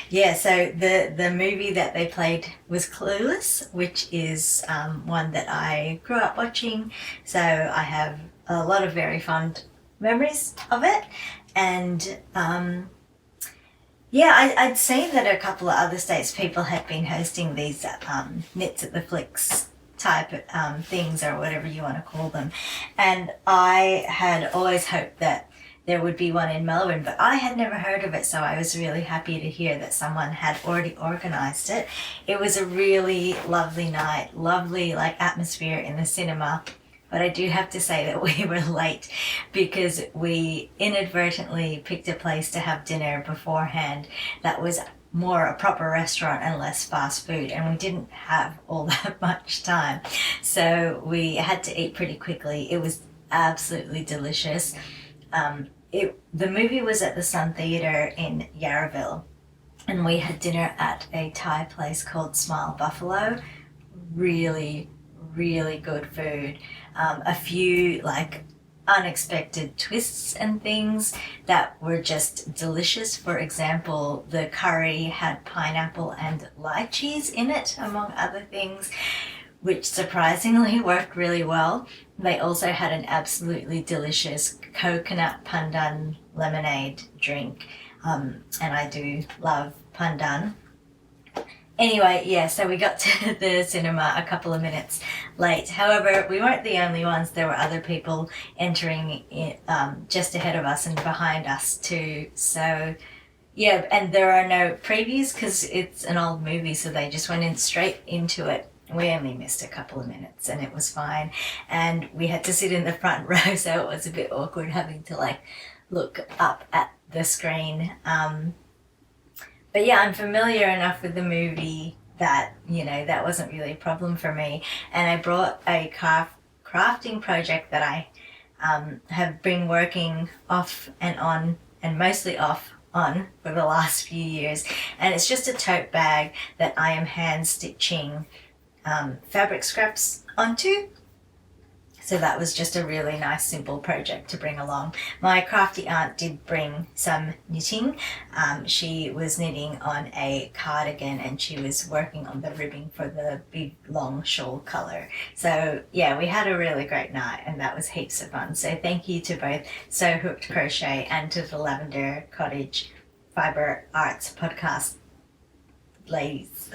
Speaker 1: Yeah, so the movie that they played was Clueless, which is one that I grew up watching, so I have a lot of very fond memories of it. And yeah, I'd seen that a couple of other states people had been hosting these Knits at the Flicks type things, or whatever you want to call them, and I had always hoped that there would be one in Melbourne, but I had never heard of it, so I was really happy to hear that someone had already organised it. It was a really lovely night, lovely like atmosphere in the cinema. But I do have to say that we were late because we inadvertently picked a place to have dinner beforehand that was more a proper restaurant and less fast food, and we didn't have all that much time, so we had to eat pretty quickly. It was absolutely delicious. The movie was at the Sun Theatre in Yarraville, and we had dinner at a Thai place called Smile Buffalo. Really, really good food. A few like unexpected twists and things that were just delicious. For example, the curry had pineapple and lychees in it, among other things, which surprisingly worked really well. They also had an absolutely delicious coconut pandan lemonade drink, and I do love pandan. Anyway, yeah, so we got to the cinema a couple of minutes late. However, we weren't the only ones. There were other people entering just ahead of us and behind us too. So, yeah, and there are no previews because it's an old movie, so they just went in straight into it. We only missed a couple of minutes and it was fine. And we had to sit in the front row, so it was a bit awkward having to like look up at the screen. But yeah, I'm familiar enough with the movie that, you know, that wasn't really a problem for me. And I brought a crafting project that I have been working off and on, and mostly off on, for the last few years. And it's just a tote bag that I am hand stitching fabric scraps onto. So that was just a really nice simple project to bring along. My crafty aunt did bring some knitting. She was knitting on a cardigan and she was working on the ribbing for the big long shawl colour. So yeah, we had a really great night and that was heaps of fun. So thank you to both Sew Hooked Crochet and to the Lavender Cottage Fibre Arts podcast ladies.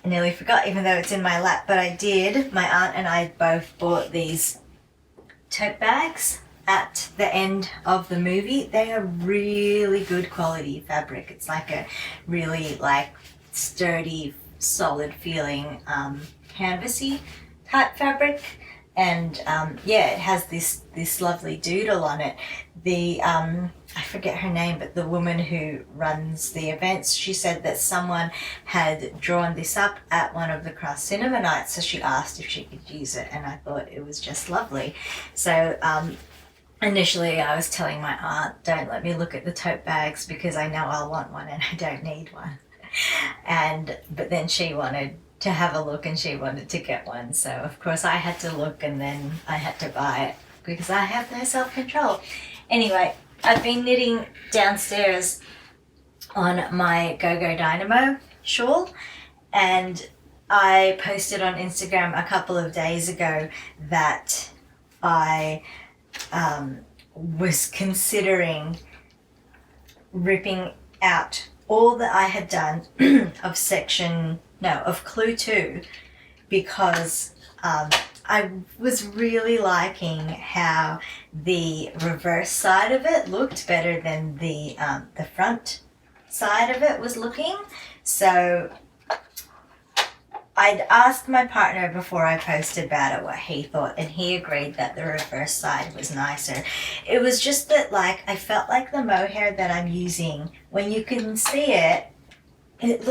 Speaker 1: I nearly forgot, even though it's in my lap, but I did. My aunt and I both bought these tote bags at the end of the movie. They are really good quality fabric. It's like a really like sturdy, solid feeling canvasy type fabric. And yeah, it has this lovely doodle on it. The I forget her name, but the woman who runs the events, she said that someone had drawn this up at one of the craft cinema nights, so she asked if she could use it, and I thought it was just lovely. So initially I was telling my aunt, don't let me look at the tote bags because I know I'll want one and I don't need one. But then she wanted to have a look and she wanted to get one, so of course I had to look and then I had to buy it because I have no self-control. Anyway, I've been knitting downstairs on my Go Dynamo shawl, and I posted on Instagram a couple of days ago that I was considering ripping out all that I had done of Clue 2 because I was really liking how the reverse side of it looked better than the front side of it was looking. So I'd asked my partner before I posted about it what he thought, and he agreed that the reverse side was nicer. It was just that like I felt like the mohair that I'm using, when you can see it, it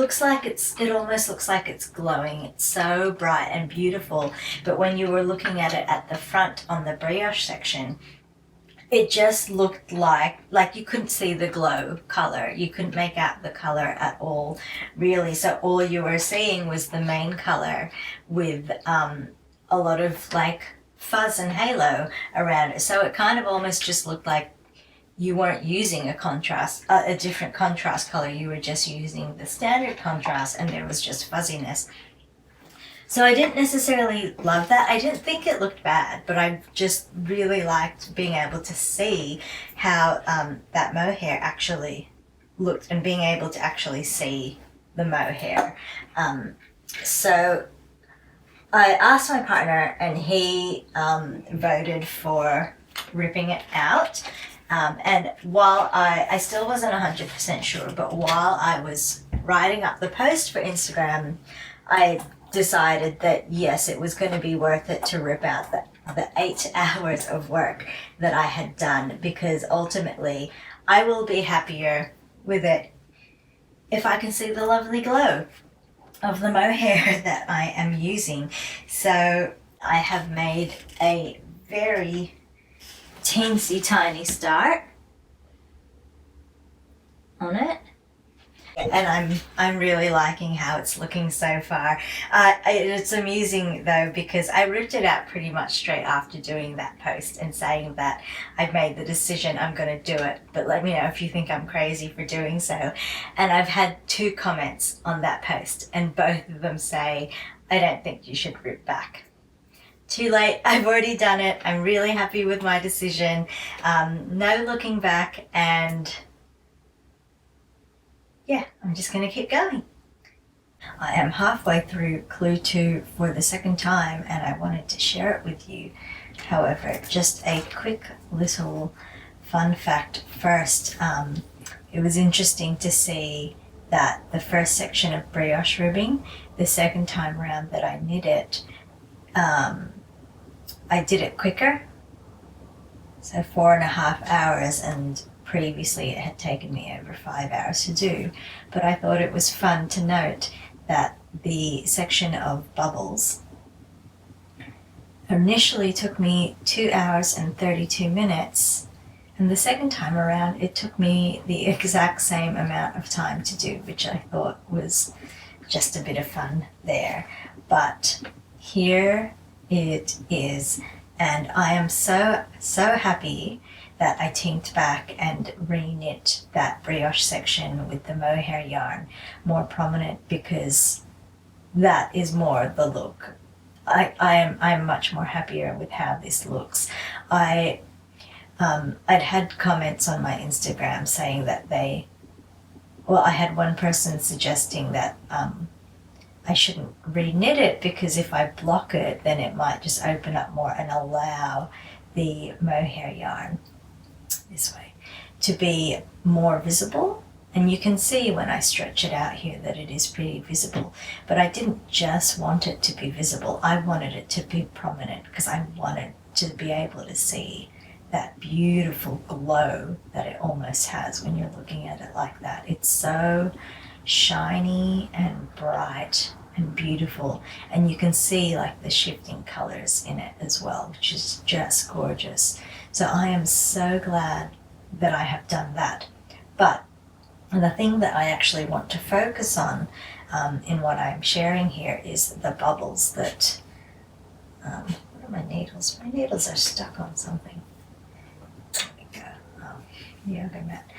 Speaker 1: almost looks like it's glowing. It's so bright and beautiful. But when you were looking at it at the front on the brioche section, it just looked like you couldn't see the glow color. You couldn't make out the color at all, really. So all you were seeing was the main color with a lot of like fuzz and halo around it. So it kind of almost just looked like you weren't using a different contrast color. You were just using the standard contrast and there was just fuzziness. So I didn't necessarily love that. I didn't think it looked bad, but I just really liked being able to see how that mohair actually looked and being able to actually see the mohair. So I asked my partner and he voted for ripping it out. And while I still wasn't 100% sure, but while I was writing up the post for Instagram, I decided that yes, it was going to be worth it to rip out the 8 hours of work that I had done, because ultimately I will be happier with it if I can see the lovely glow of the mohair that I am using. So I have made a very teensy tiny start on it, and I'm really liking how it's looking so far. It's amusing though, because I ripped it out pretty much straight after doing that post and saying that I've made the decision, I'm going to do it, but let me know if you think I'm crazy for doing so. And I've had 2 comments on that post, and both of them say, I don't think you should rip back. Too late, I've already done it. I'm really happy with my decision. No looking back, and yeah, I'm just going to keep going. I am halfway through Clue 2 for the second time, and I wanted to share it with you. However, just a quick little fun fact first. It was interesting to see that the first section of brioche ribbing, the second time around that I knit it, I did it quicker, so 4.5 hours, and previously it had taken me over 5 hours to do. But I thought it was fun to note that the section of bubbles initially took me 2 hours and 32 minutes, and the second time around it took me the exact same amount of time to do, which I thought was just a bit of fun there. But here it is, and I am so happy that I tinked back and re-knit that brioche section with the mohair yarn more prominent, because that is more the look. I'm much more happier with how this looks. I'd had comments on my Instagram saying that I had one person suggesting that I shouldn't re-knit it, because if I block it, then it might just open up more and allow the mohair yarn this way to be more visible. And you can see when I stretch it out here that it is pretty visible, but I didn't just want it to be visible. I wanted it to be prominent, because I wanted to be able to see that beautiful glow that it almost has when you're looking at it like that. It's so shiny and bright and beautiful, and you can see like the shifting colors in it as well, which is just gorgeous. So I am so glad that I have done that. But the thing that I actually want to focus on in what I'm sharing here is the bubbles that, what are my needles? My needles are stuck on something. There we go. Yoga mat.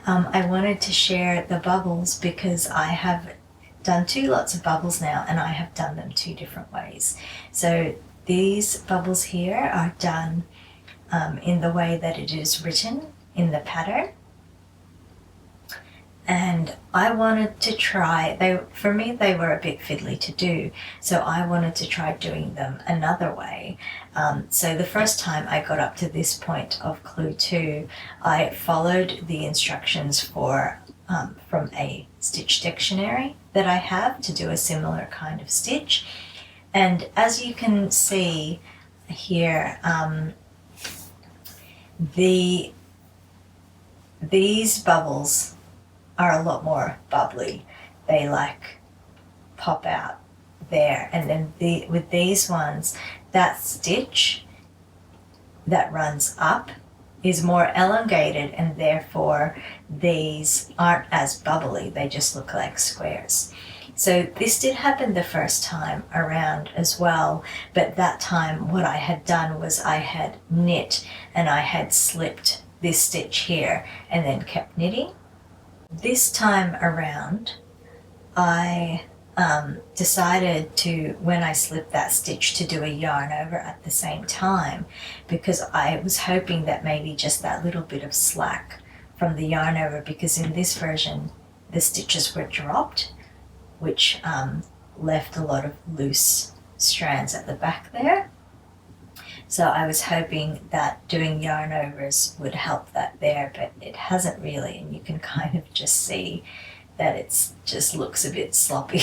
Speaker 1: I wanted to share the bubbles because I have done 2 lots of bubbles now, and I have done them 2 different ways. So these bubbles here are done in the way that it is written in the pattern. And I wanted to try, for me they were a bit fiddly to do, so I wanted to try doing them another way. So the first time I got up to this point of Clue 2, I followed the instructions from a stitch dictionary that I have to do a similar kind of stitch. And as you can see here, these bubbles are a lot more bubbly. They like pop out there. And then with these ones, that stitch that runs up is more elongated, and therefore these aren't as bubbly. They just look like squares. So this did happen the first time around as well, but that time what I had done was I had knit and I had slipped this stitch here and then kept knitting. This time around, I decided to, when I slipped that stitch, to do a yarn over at the same time, because I was hoping that maybe just that little bit of slack from the yarn over, because in this version the stitches were dropped, which left a lot of loose strands at the back there. So I was hoping that doing yarn overs would help that there, but it hasn't really, and you can kind of just see that it just looks a bit sloppy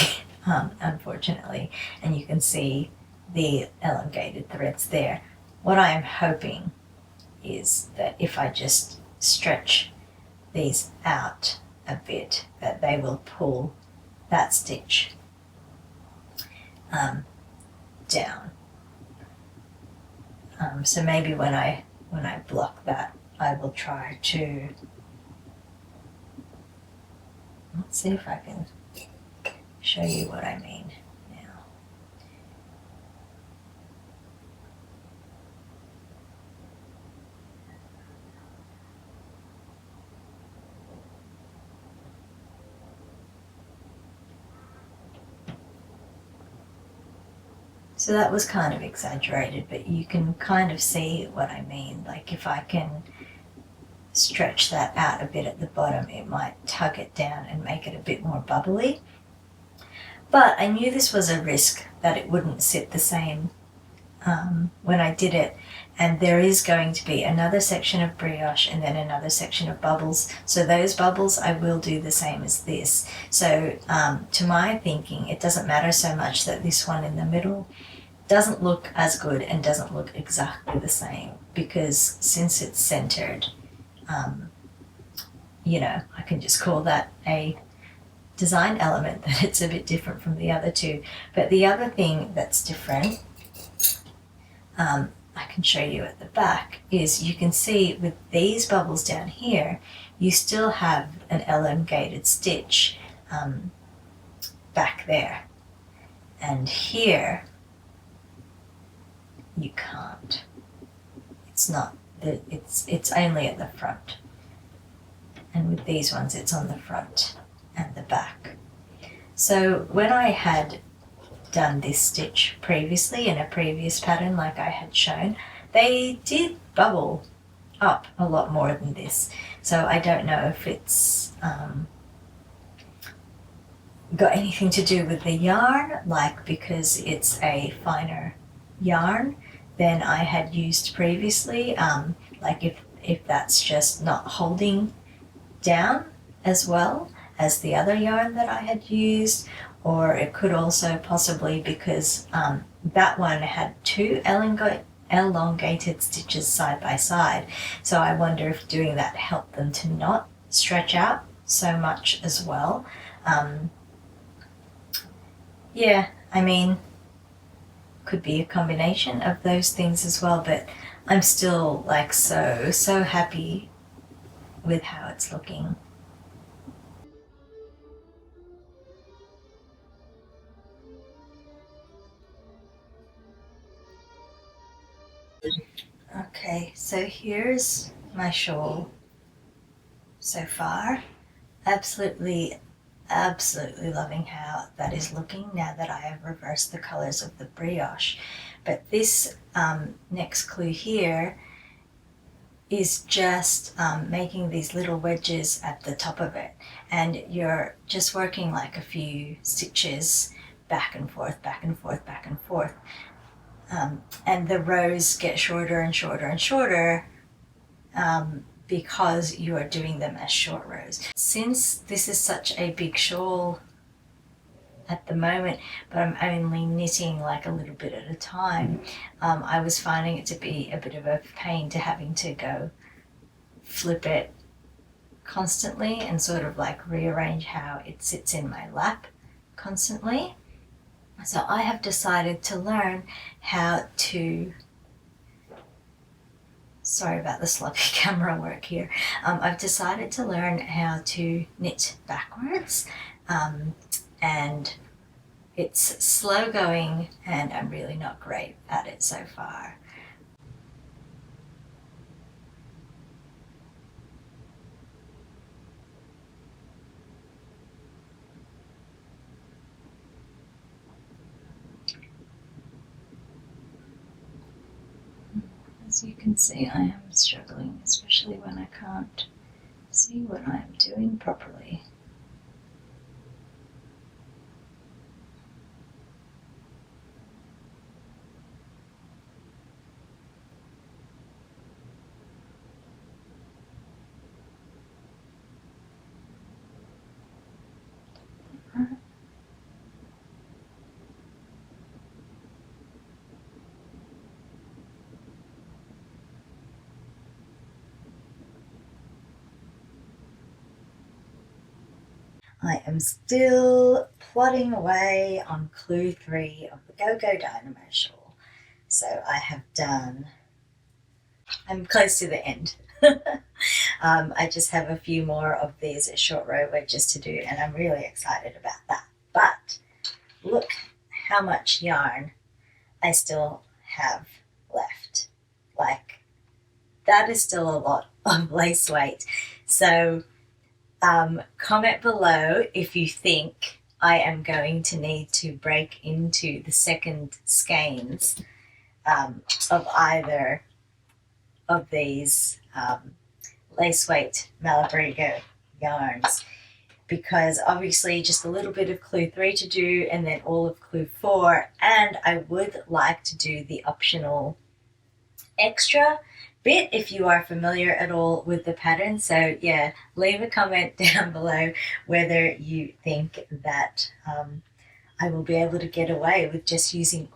Speaker 1: unfortunately, and you can see the elongated threads there. What I am hoping is that if I just stretch these out a bit, that they will pull that stitch down. So maybe when I block that, I will try to, let's see if I can show you what I mean now. So that was kind of exaggerated, but you can kind of see what I mean. Like if I can stretch that out a bit at the bottom, it might tug it down and make it a bit more bubbly. But I knew this was a risk that it wouldn't sit the same when I did it. And there is going to be another section of brioche and then another section of bubbles. So those bubbles I will do the same as this. So to my thinking, it doesn't matter so much that this one in the middle doesn't look as good and doesn't look exactly the same, because since it's centered, you know, I can just call that a design element, that it's a bit different from the other two. But the other thing that's different, I can show you at the back, is you can see with these bubbles down here, you still have an elongated stitch back there. And here, you can't. It's not, it's only at the front. And with these ones, it's on the front and the back. So when I had done this stitch previously in a previous pattern like I had shown, they did bubble up a lot more than this. So I don't know if it's got anything to do with the yarn, like because it's a finer yarn than I had used previously, like if that's just not holding down as well as the other yarn that I had used, or it could also possibly because that one had two elongated stitches side by side. So I wonder if doing that helped them to not stretch out so much as well. Yeah, I mean, could be a combination of those things as well, but I'm still like so happy with how it's looking. Okay, so here's my shawl so far. Absolutely loving how that is looking now that I have reversed the colors of the brioche. But this next clue here is just making these little wedges at the top of it, and you're just working like a few stitches back and forth, back and forth, back and forth. And the rows get shorter and shorter and shorter because you are doing them as short rows. Since this is such a big shawl at the moment, but I'm only knitting like a little bit at a time, I was finding it to be a bit of a pain to having to go flip it constantly and sort of like rearrange how it sits in my lap constantly. So I have decided to learn how to, sorry about the sloppy camera work here. I've decided to learn how to knit backwards, and it's slow going and I'm really not great at it so far. As you can see, I am struggling, especially when I can't see what I am doing properly. I am still plodding away on clue 3 of the Go Dynamo shawl. So I have done, I'm close to the end. I just have a few more of these short row wedges to do, and I'm really excited about that. But look how much yarn I still have left. Like, that is still a lot of lace weight. So comment below if you think I am going to need to break into the second skeins of either of these lace weight Malabrigo yarns, because obviously just a little bit of clue 3 to do and then all of clue 4, and I would like to do the optional extra bit if you are familiar at all with the pattern. So yeah, leave a comment down below whether you think that I will be able to get away with just using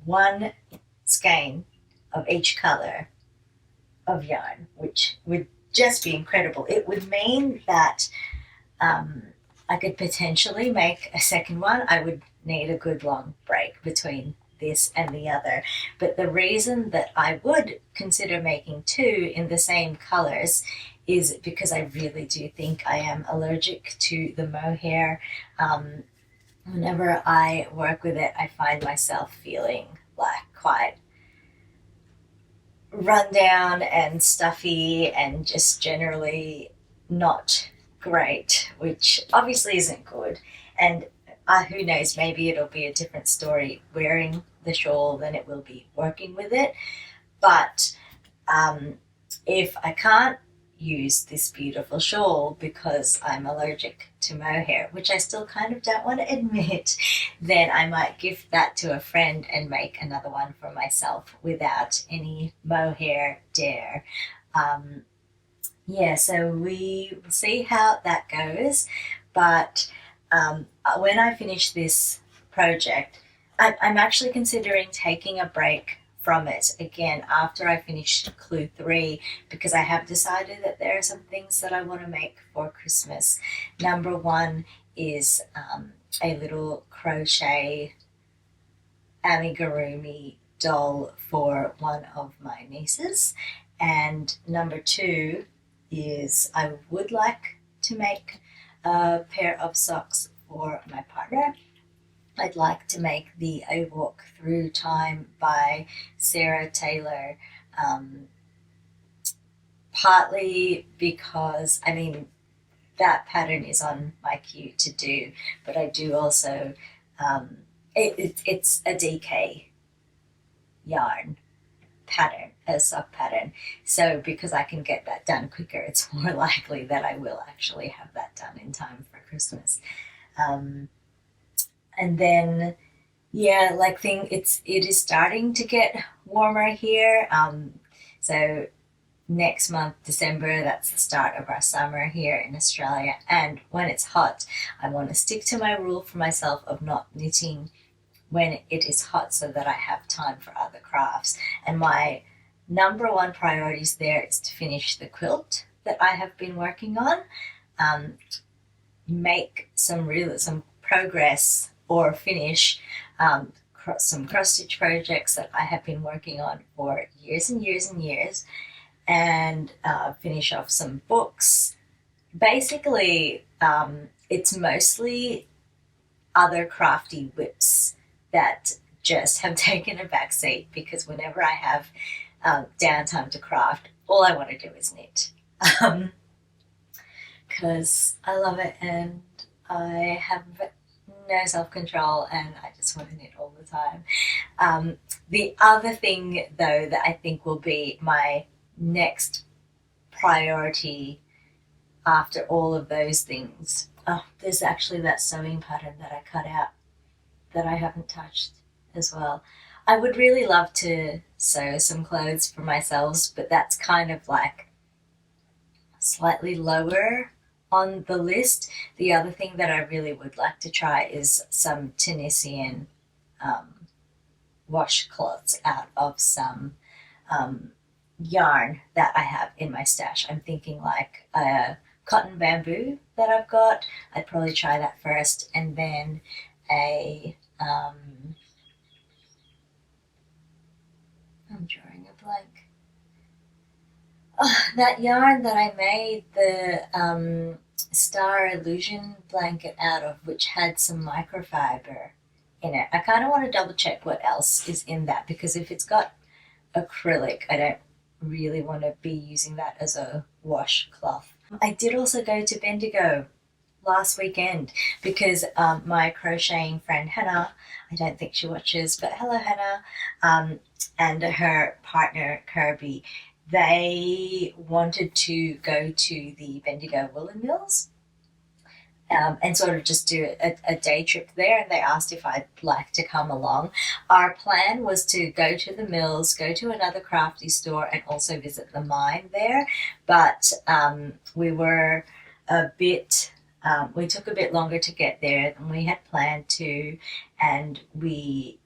Speaker 1: one skein of each color of yarn, which would just be incredible. It would mean that I could potentially make a second one. I would need a good long break between this and the other. But the reason that I would consider making 2 in the same colors is because I really do think I am allergic to the mohair. Whenever I work with it, I find myself feeling like quite run down and stuffy and just generally not great, which obviously isn't good. And who knows, maybe it'll be a different story wearing the shawl than it will be working with it. But if I can't use this beautiful shawl because I'm allergic to mohair, which I still kind of don't want to admit, then I might gift that to a friend and make another one for myself without any mohair dare. Yeah, so we will see how that goes. But when I finish this project, I'm actually considering taking a break from it again after I finish clue 3, because I have decided that there are some things that I want to make for Christmas. Number 1 is a little crochet amigurumi doll for one of my nieces, and number 2 is I would like to make a pair of socks for my partner. I'd like to make the A Walk Through Time by Sarah Taylor, partly because, I mean, that pattern is on my queue to do, but I do also, it's a DK yarn pattern, a sock pattern. So because I can get that done quicker, it's more likely that I will actually have that done in time for Christmas. And then, yeah, like it is starting to get warmer here. So next month, December, that's the start of our summer here in Australia. And when it's hot, I want to stick to my rule for myself of not knitting when it is hot so that I have time for other crafts. And my number 1 priorities there is to finish the quilt that I have been working on, make some progress or finish some cross-stitch projects that I have been working on for years and years and years, and finish off some books. Basically, it's mostly other crafty whips that just have taken a back seat, because whenever I have downtime to craft, all I want to do is knit. Because I love it and I have no self-control and I just want to knit all the time. The other thing, though, that I think will be my next priority after all of those things, there's actually that sewing pattern that I cut out that I haven't touched as well. I would really love to sew some clothes for myself, but that's kind of like slightly lower on the list. The other thing that I really would like to try is some Tunisian washcloths out of some yarn that I have in my stash. I'm thinking like a cotton bamboo that I've got. I'd probably try that first, and then a I'm drawing a blank. Oh, that yarn that I made the Star Illusion blanket out of, which had some microfiber in it. I kind of want to double check what else is in that, because if it's got acrylic, I don't really want to be using that as a washcloth. I did also go to Bendigo last weekend because my crocheting friend Hannah, I don't think she watches, but hello Hannah, and her partner Kirby, they wanted to go to the Bendigo woolen mills and sort of just do a day trip there, and they asked if I'd like to come along. Our plan was to go to the mills, go to another crafty store, and also visit the mine there, but we were a bit we took a bit longer to get there than we had planned to, and we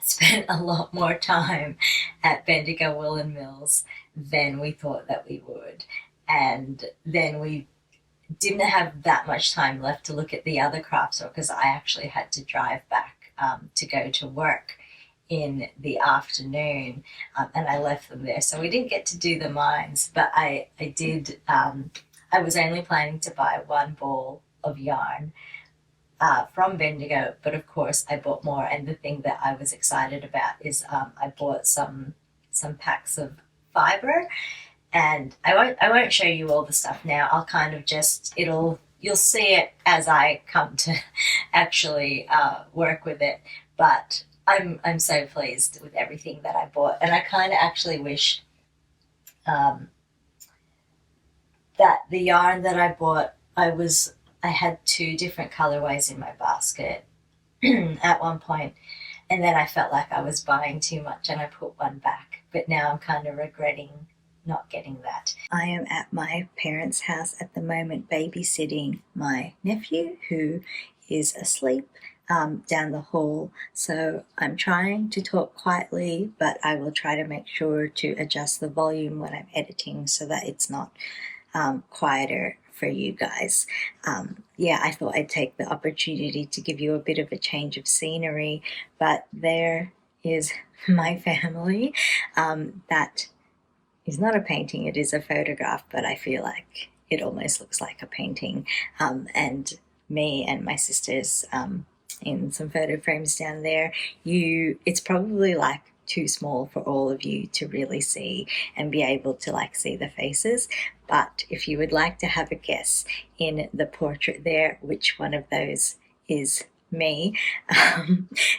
Speaker 1: spent a lot more time at Bendigo Woolen Mills than we thought that we would. And then we didn't have that much time left to look at the other craft store because I actually had to drive back to go to work in the afternoon, and I left them there. So we didn't get to do the mines, but I did. I was only planning to buy one ball of yarn from Bendigo, but of course I bought more. And the thing that I was excited about is I bought some packs of fiber, and I won't show you all the stuff now. I'll kind of just you'll see it as I come to actually work with it. But I'm so pleased with everything that I bought, and I kind of actually wish that the yarn that I bought, I had 2 different colorways in my basket at one point, and then I felt like I was buying too much and I put one back, but now I'm kind of regretting not getting that. I am at my parents' house at the moment babysitting my nephew who is asleep down the hall, so I'm trying to talk quietly, but I will try to make sure to adjust the volume when I'm editing so that it's not quieter for you guys. Yeah, I thought I'd take the opportunity to give you a bit of a change of scenery, but there is my family. That is not a painting, it is a photograph, but I feel like it almost looks like a painting. And me and my sisters in some photo frames down there. It's probably like too small for all of you to really see and be able to like see the faces, but if you would like to have a guess in the portrait there which one of those is me,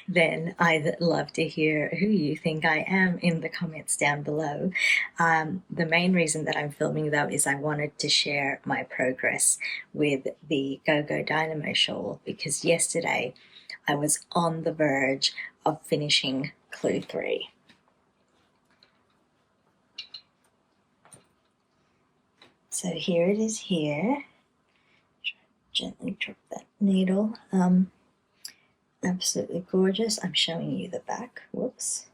Speaker 1: then I'd love to hear who you think I am in the comments down below. The main reason that I'm filming though is I wanted to share my progress with the Go Dynamo shawl, because yesterday I was on the verge of finishing clue 3. So here it is here. Gently drop that needle. Absolutely gorgeous. I'm showing you the back. Whoops.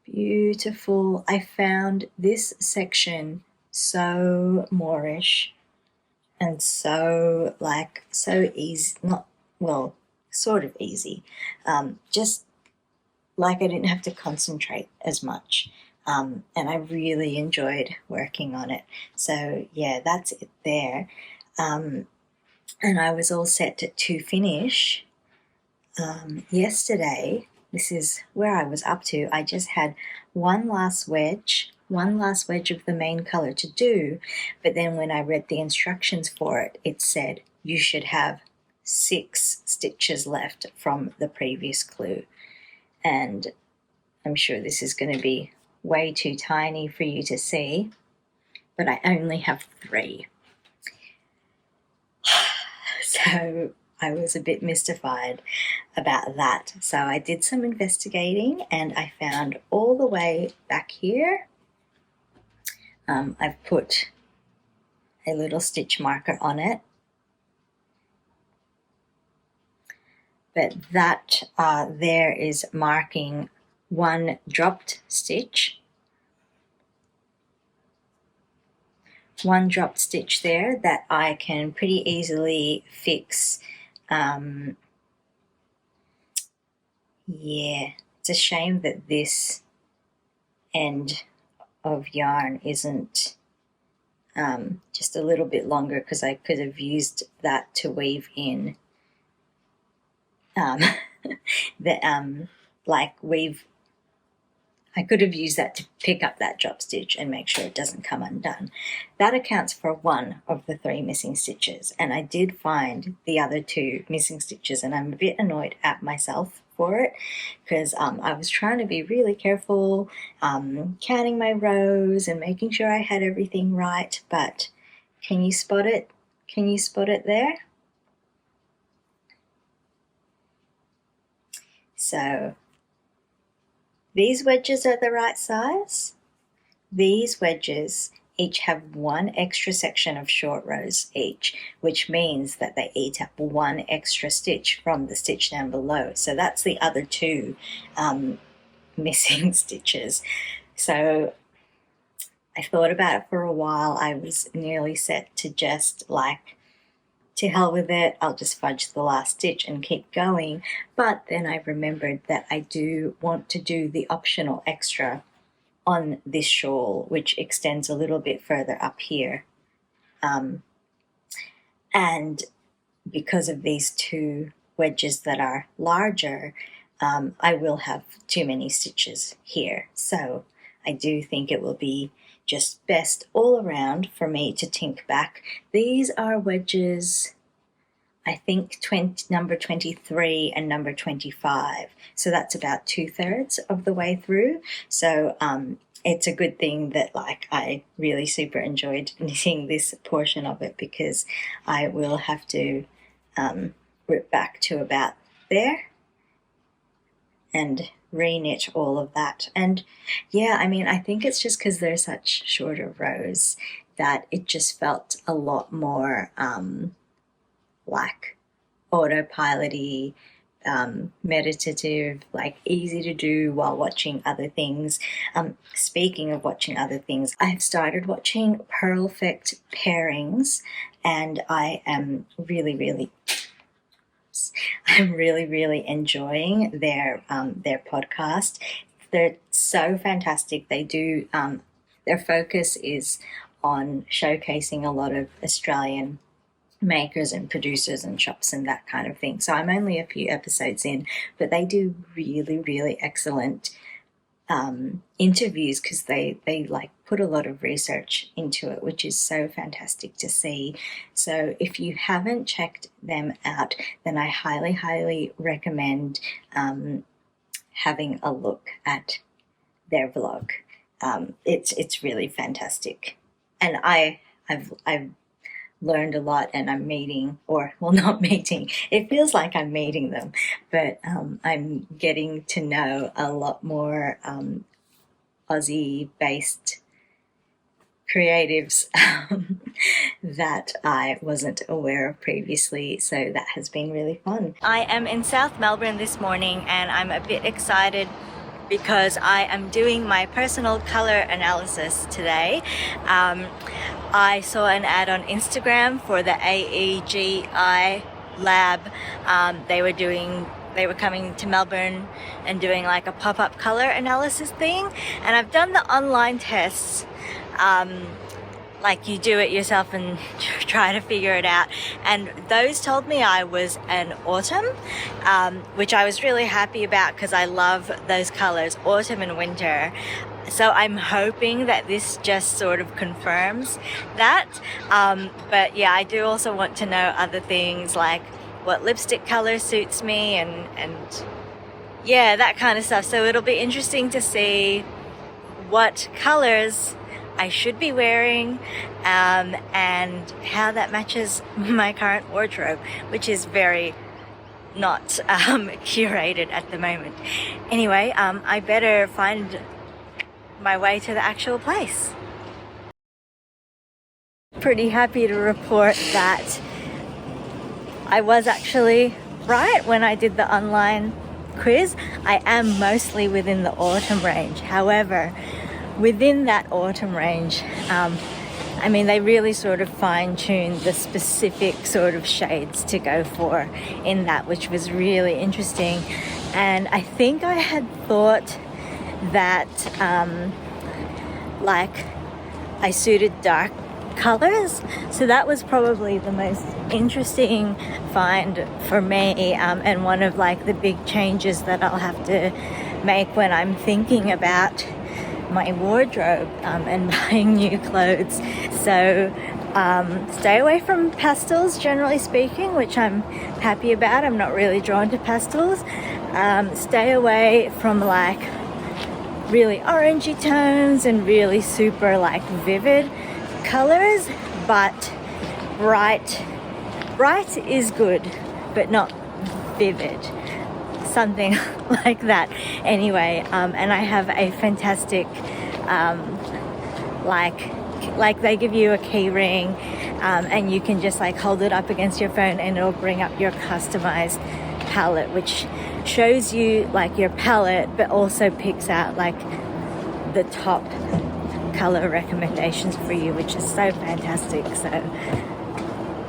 Speaker 1: Beautiful. I found this section so Moorish and so easy, sort of easy. Just like I didn't have to concentrate as much. And I really enjoyed working on it. So yeah, that's it there. And I was all set to finish yesterday. This is where I was up to. I just had one last wedge of the main color to do, but then when I read the instructions for it, it said you should have 6 stitches left from the previous clue, and I'm sure this is going to be way too tiny for you to see, but I only have 3. So I was a bit mystified about that. So I did some investigating and I found all the way back here. I've put a little stitch marker on it, but that there is marking 1 dropped stitch one drop stitch there that I can pretty easily fix. Yeah, it's a shame that this end of yarn isn't just a little bit longer, because I could have used that to weave in I could have used that to pick up that drop stitch and make sure it doesn't come undone. That accounts for one of the 3 missing stitches, and I did find the other 2 missing stitches, and I'm a bit annoyed at myself for it, because I was trying to be really careful, counting my rows and making sure I had everything right. But can you spot it? Can you spot it there? So these wedges are the right size. These wedges each have 1 extra section of short rows each, which means that they eat up 1 extra stitch from the stitch down below. So that's the other 2 missing stitches. So I thought about it for a while. I was nearly set to just to hell with it, I'll just fudge the last stitch and keep going. But then I remembered that I do want to do the optional extra on this shawl, which extends a little bit further up here. And because of these 2 wedges that are larger, I will have too many stitches here. So I do think it will be just best all around for me to tink back. These are wedges, I think number 23 and number 25. So that's about 2/3 of the way through. So it's a good thing that I really super enjoyed knitting this portion of it, because I will have to rip back to about there and re-knit all of that. And yeah, I mean, I think it's just because they're such shorter rows that it just felt a lot more autopilot-y, meditative, easy to do while watching other things. Speaking of watching other things, I've started watching Perfect Pairings, and I am really enjoying their podcast. They're so fantastic. They do their focus is on showcasing a lot of Australian makers and producers and shops and that kind of thing. So I'm only a few episodes in, but they do really excellent interviews, because they put a lot of research into it, which is so fantastic to see. So if you haven't checked them out, then I highly recommend having a look at their vlog. It's really fantastic, and I've learned a lot, and I'm meeting, not meeting, it feels like I'm meeting them, but I'm getting to know a lot more Aussie-based creatives that I wasn't aware of previously, so that has been really fun. I am in South Melbourne this morning, and I'm a bit excited because I am doing my personal color analysis today. I saw an ad on Instagram for the AEGI lab. They were coming to Melbourne and doing a pop-up color analysis thing, and I've done the online tests, you do it yourself and try to figure it out, and those told me I was an autumn, which I was really happy about because I love those colors, autumn and winter. So I'm hoping that this just sort of confirms that. But yeah, I do also want to know other things, like what lipstick color suits me and yeah, that kind of stuff. So it'll be interesting to see what colors I should be wearing and how that matches my current wardrobe, which is very not curated at the moment. Anyway, I better find my way to the actual place. Pretty happy to report that I was actually right when I did the online quiz. I am mostly within the autumn range. However, within that autumn range, I mean, they really sort of fine-tuned the specific sort of shades to go for in that, which was really interesting. And I think I had thought that like I suited dark colors, so that was probably the most interesting find for me, and one of like the big changes that I'll have to make when I'm thinking about my wardrobe and buying new clothes. So stay away from pastels, generally speaking, which I'm happy about. I'm not really drawn to pastels. Stay away from like really orangey tones and really super like vivid colors, but bright is good, but not vivid, something like that. Anyway, and I have a fantastic like they give you a key ring, and you can just like hold it up against your phone and it'll bring up your customized palette, which shows you like your palette but also picks out like the top color recommendations for you, which is so fantastic. So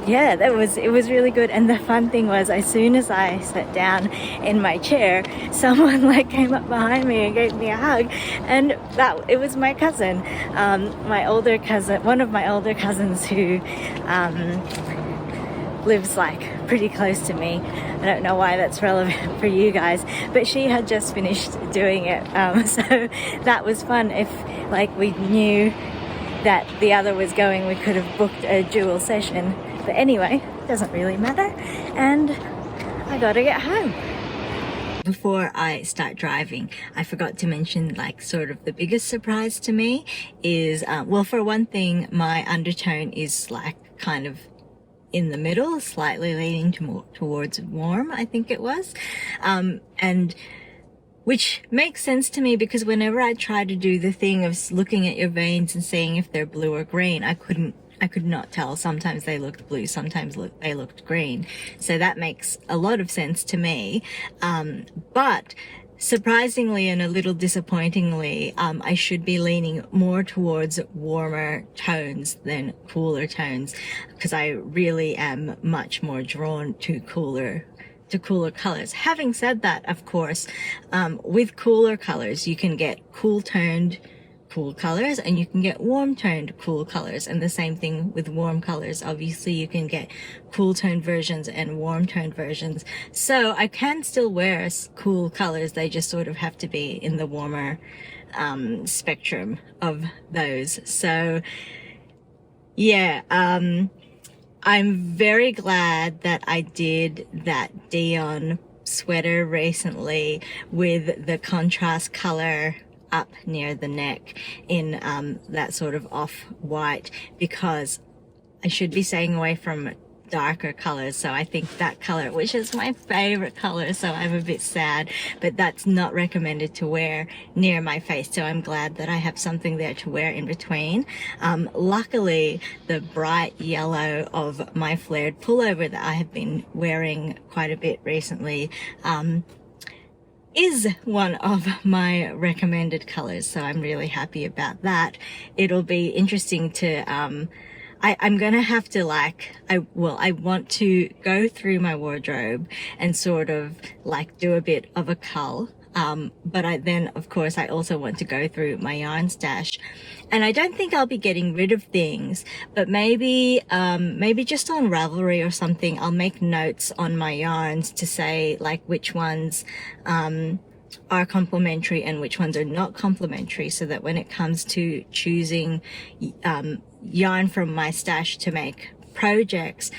Speaker 1: yeah, it was really good. And the fun thing was, as soon as I sat down in my chair, someone like came up behind me and gave me a hug, and it was my cousin, one of my older cousins who lives like pretty close to me. I don't know why that's relevant for you guys, but she had just finished doing it, so that was fun. If like we knew that the other was going, we could have booked a dual session. But anyway, doesn't really matter, and I gotta get home. Before I start driving, I forgot to mention like sort of the biggest surprise to me is, well, for one thing, my undertone is like kind of in the middle, slightly leaning towards warm, I think it was, and which makes sense to me because whenever I try to do the thing of looking at your veins and seeing if they're blue or green, I could not tell. Sometimes they looked blue, sometimes they looked green. So that makes a lot of sense to me. But surprisingly and a little disappointingly, I should be leaning more towards warmer tones than cooler tones, because I really am much more drawn to cooler colors. Having said that, of course, with cooler colors, you can get cool toned cool colors and you can get warm toned cool colors, and the same thing with warm colors. Obviously you can get cool toned versions and warm toned versions, so I can still wear cool colors. They just sort of have to be in the warmer spectrum of those. So yeah, I'm very glad that I did that Dion sweater recently with the contrast color up near the neck in that sort of off-white, because I should be staying away from darker colors. So I think that color, which is my favorite color, so I'm a bit sad, but that's not recommended to wear near my face. So I'm glad that I have something there to wear in between. Luckily, the bright yellow of my flared pullover that I have been wearing quite a bit recently is one of my recommended colors, so I'm really happy about that. It'll be interesting to I'm gonna have to I want to go through my wardrobe and sort of like do a bit of a cull, but of course I also want to go through my yarn stash, and I don't think I'll be getting rid of things, but maybe just on Ravelry or something, I'll make notes on my yarns to say like which ones are complementary and which ones are not complementary, so that when it comes to choosing yarn from my stash to make projects,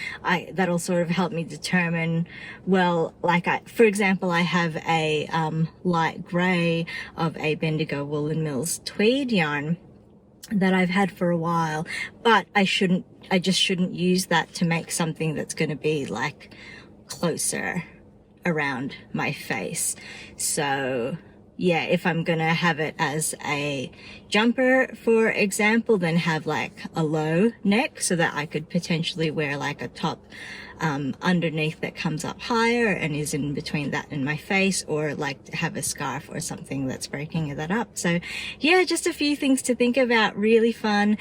Speaker 1: that'll sort of help me determine, well, for example, I have a light grey of a Bendigo Woolen Mills tweed yarn that I've had for a while, but I just shouldn't use that to make something that's going to be like closer around my face. So yeah, if I'm gonna have it as a jumper, for example, then have like a low neck so that I could potentially wear like a top underneath that comes up higher and is in between that and my face, or like to have a scarf or something that's breaking that up. So yeah, just a few things to think about. Really fun.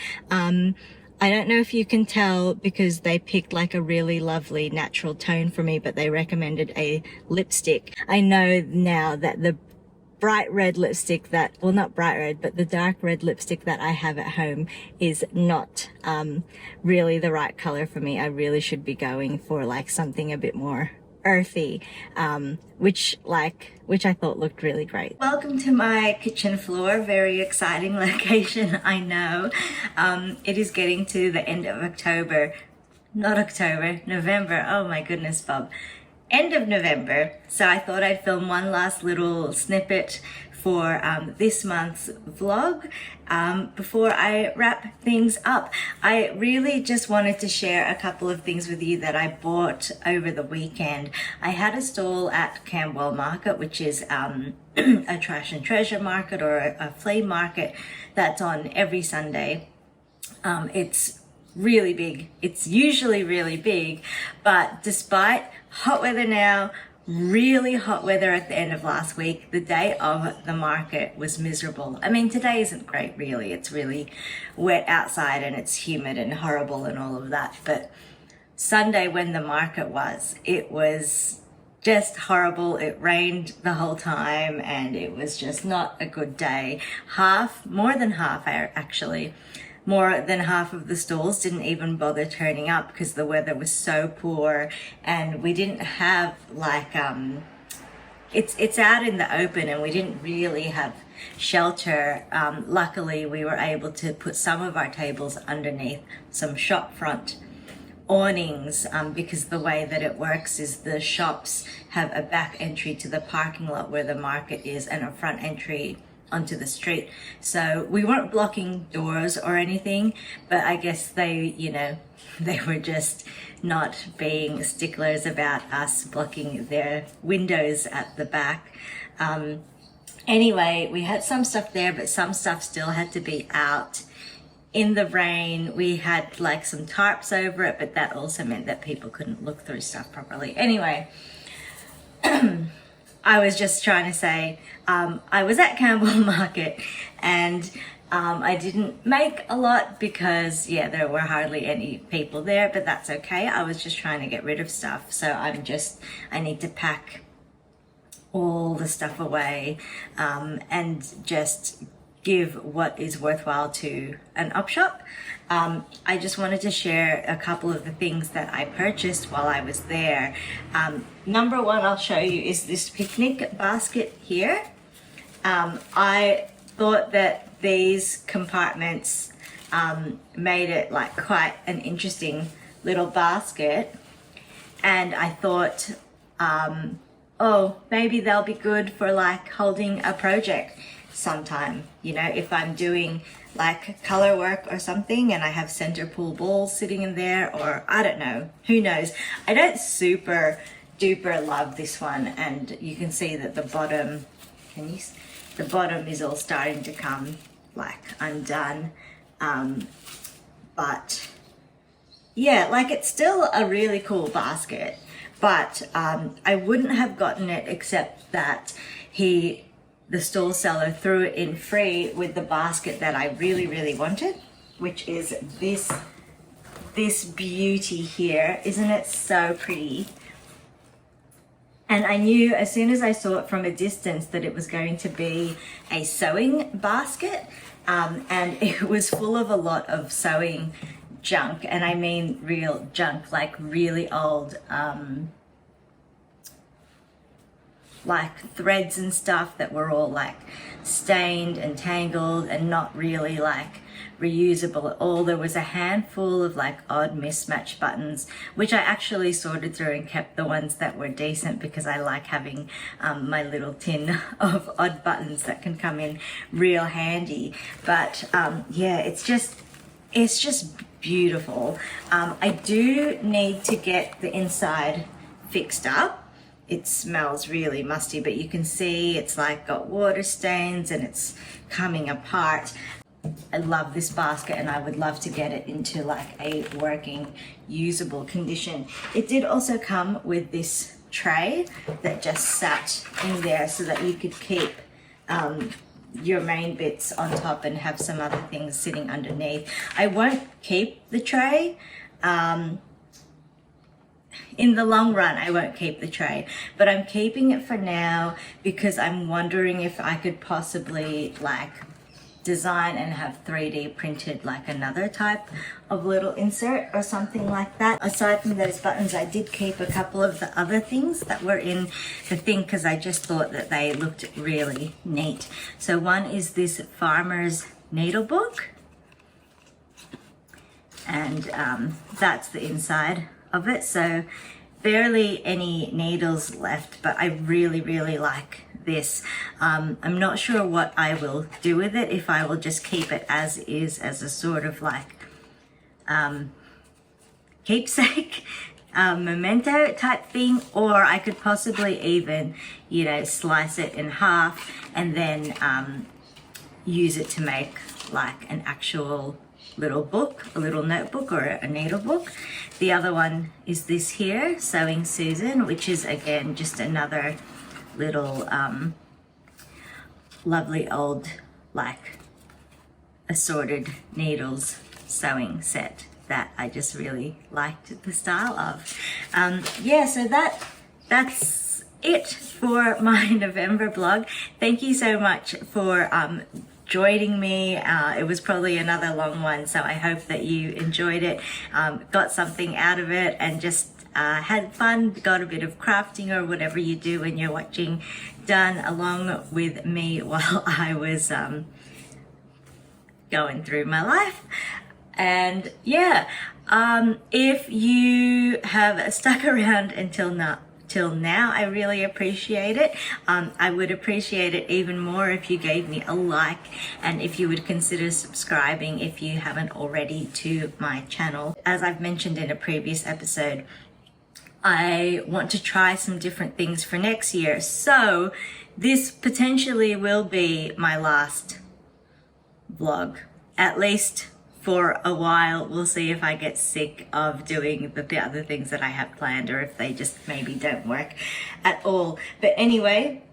Speaker 1: I don't know if you can tell because they picked like a really lovely natural tone for me, but they recommended a lipstick. I know now that the bright red lipstick that, well, not bright red, but the dark red lipstick that I have at home is not really the right color for me. I really should be going for like something a bit more earthy, which I thought looked really great. Welcome to my kitchen floor. Very exciting location, I know. It is getting to the end of October. Not October, November. Oh my goodness, Bob. End of November. So I thought I'd film one last little snippet for this month's vlog before I wrap things up. I really just wanted to share a couple of things with you that I bought over the weekend. I had a stall at Camberwell Market, which is a trash and treasure market or a flea market that's on every Sunday. It's really big. It's usually really big, but despite hot weather now, really hot weather at the end of last week, the day of the market was miserable. I mean, today isn't great really. It's really wet outside and it's humid and horrible and all of that. But Sunday when the market was, it was just horrible. It rained the whole time and it was just not a good day. More than half of the stalls didn't even bother turning up because the weather was so poor, and we didn't have like it's out in the open and we didn't really have shelter. Luckily we were able to put some of our tables underneath some shop front awnings, because the way that it works is the shops have a back entry to the parking lot where the market is and a front entry onto the street. So we weren't blocking doors or anything, but I guess they were just not being sticklers about us blocking their windows at the back. Anyway, we had some stuff there, but some stuff still had to be out in the rain. We had like some tarps over it, but that also meant that people couldn't look through stuff properly. Anyway, I was just trying to say, I was at Camberwell Market and I didn't make a lot because, yeah, there were hardly any people there, but that's okay. I was just trying to get rid of stuff. So I need to pack all the stuff away and just give what is worthwhile to an op shop. I just wanted to share a couple of the things that I purchased while I was there. Number one I'll show you is this picnic basket here. I thought that these compartments made it like quite an interesting little basket, and I thought, oh, maybe they'll be good for like holding a project sometime, you know, if I'm doing like color work or something and I have center pool balls sitting in there, or I don't know, who knows. I don't super duper love this one, and you can see that the bottom, the bottom is all starting to come like undone, but yeah, like it's still a really cool basket, but I wouldn't have gotten it except that the store seller threw it in free with the basket that I really, really wanted, which is this beauty here. Isn't it so pretty? And I knew as soon as I saw it from a distance that it was going to be a sewing basket, and it was full of a lot of sewing junk, and I mean real junk, like really old like threads and stuff that were all like stained and tangled and not really like reusable at all. There was a handful of like odd mismatched buttons, which I actually sorted through and kept the ones that were decent because I like having my little tin of odd buttons that can come in real handy. But yeah, it's just beautiful. I do need to get the inside fixed up. It smells really musty, but you can see it's like got water stains and it's coming apart. I love this basket and I would love to get it into like a working, usable condition. It did also come with this tray that just sat in there so that you could keep your main bits on top and have some other things sitting underneath. I won't keep the tray. In the long run, I won't keep the tray, but I'm keeping it for now because I'm wondering if I could possibly like design and have 3D printed like another type of little insert or something like that. Aside from those buttons, I did keep a couple of the other things that were in the thing because I just thought that they looked really neat. So one is this farmer's needle book, and that's the inside of it. So barely any needles left, but I really like this. I'm not sure what I will do with it, if I will just keep it as is, as a sort of like keepsake, memento type thing, or I could possibly even, you know, slice it in half and then use it to make like an actual little book, a little notebook or a needle book. The other one is this here, Sewing Susan, which is again just another little lovely old like assorted needles sewing set that I just really liked the style of. Yeah, so that's it for my November blog. Thank you so much for joining me. It was probably another long one, so I hope that you enjoyed it, got something out of it, and just had fun, got a bit of crafting or whatever you do when you're watching done along with me while I was going through my life. And yeah, if you have stuck around until now, I really appreciate it. I would appreciate it even more if you gave me a like, and if you would consider subscribing if you haven't already to my channel. As I've mentioned in a previous episode, I want to try some different things for next year, so this potentially will be my last vlog, at least for a while. We'll see if I get sick of doing the other things that I have planned, or if they just maybe don't work at all. But anyway,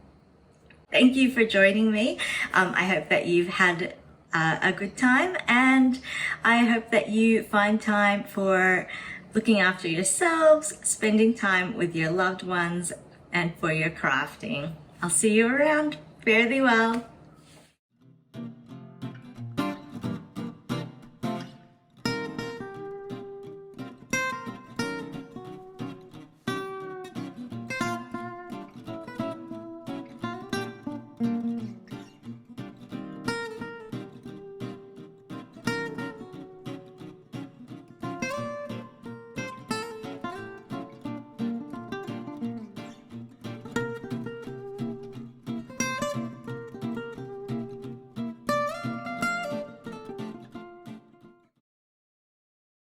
Speaker 1: thank you for joining me. I hope that you've had a good time, and I hope that you find time for looking after yourselves, spending time with your loved ones, and for your crafting. I'll see you around. Fare thee well.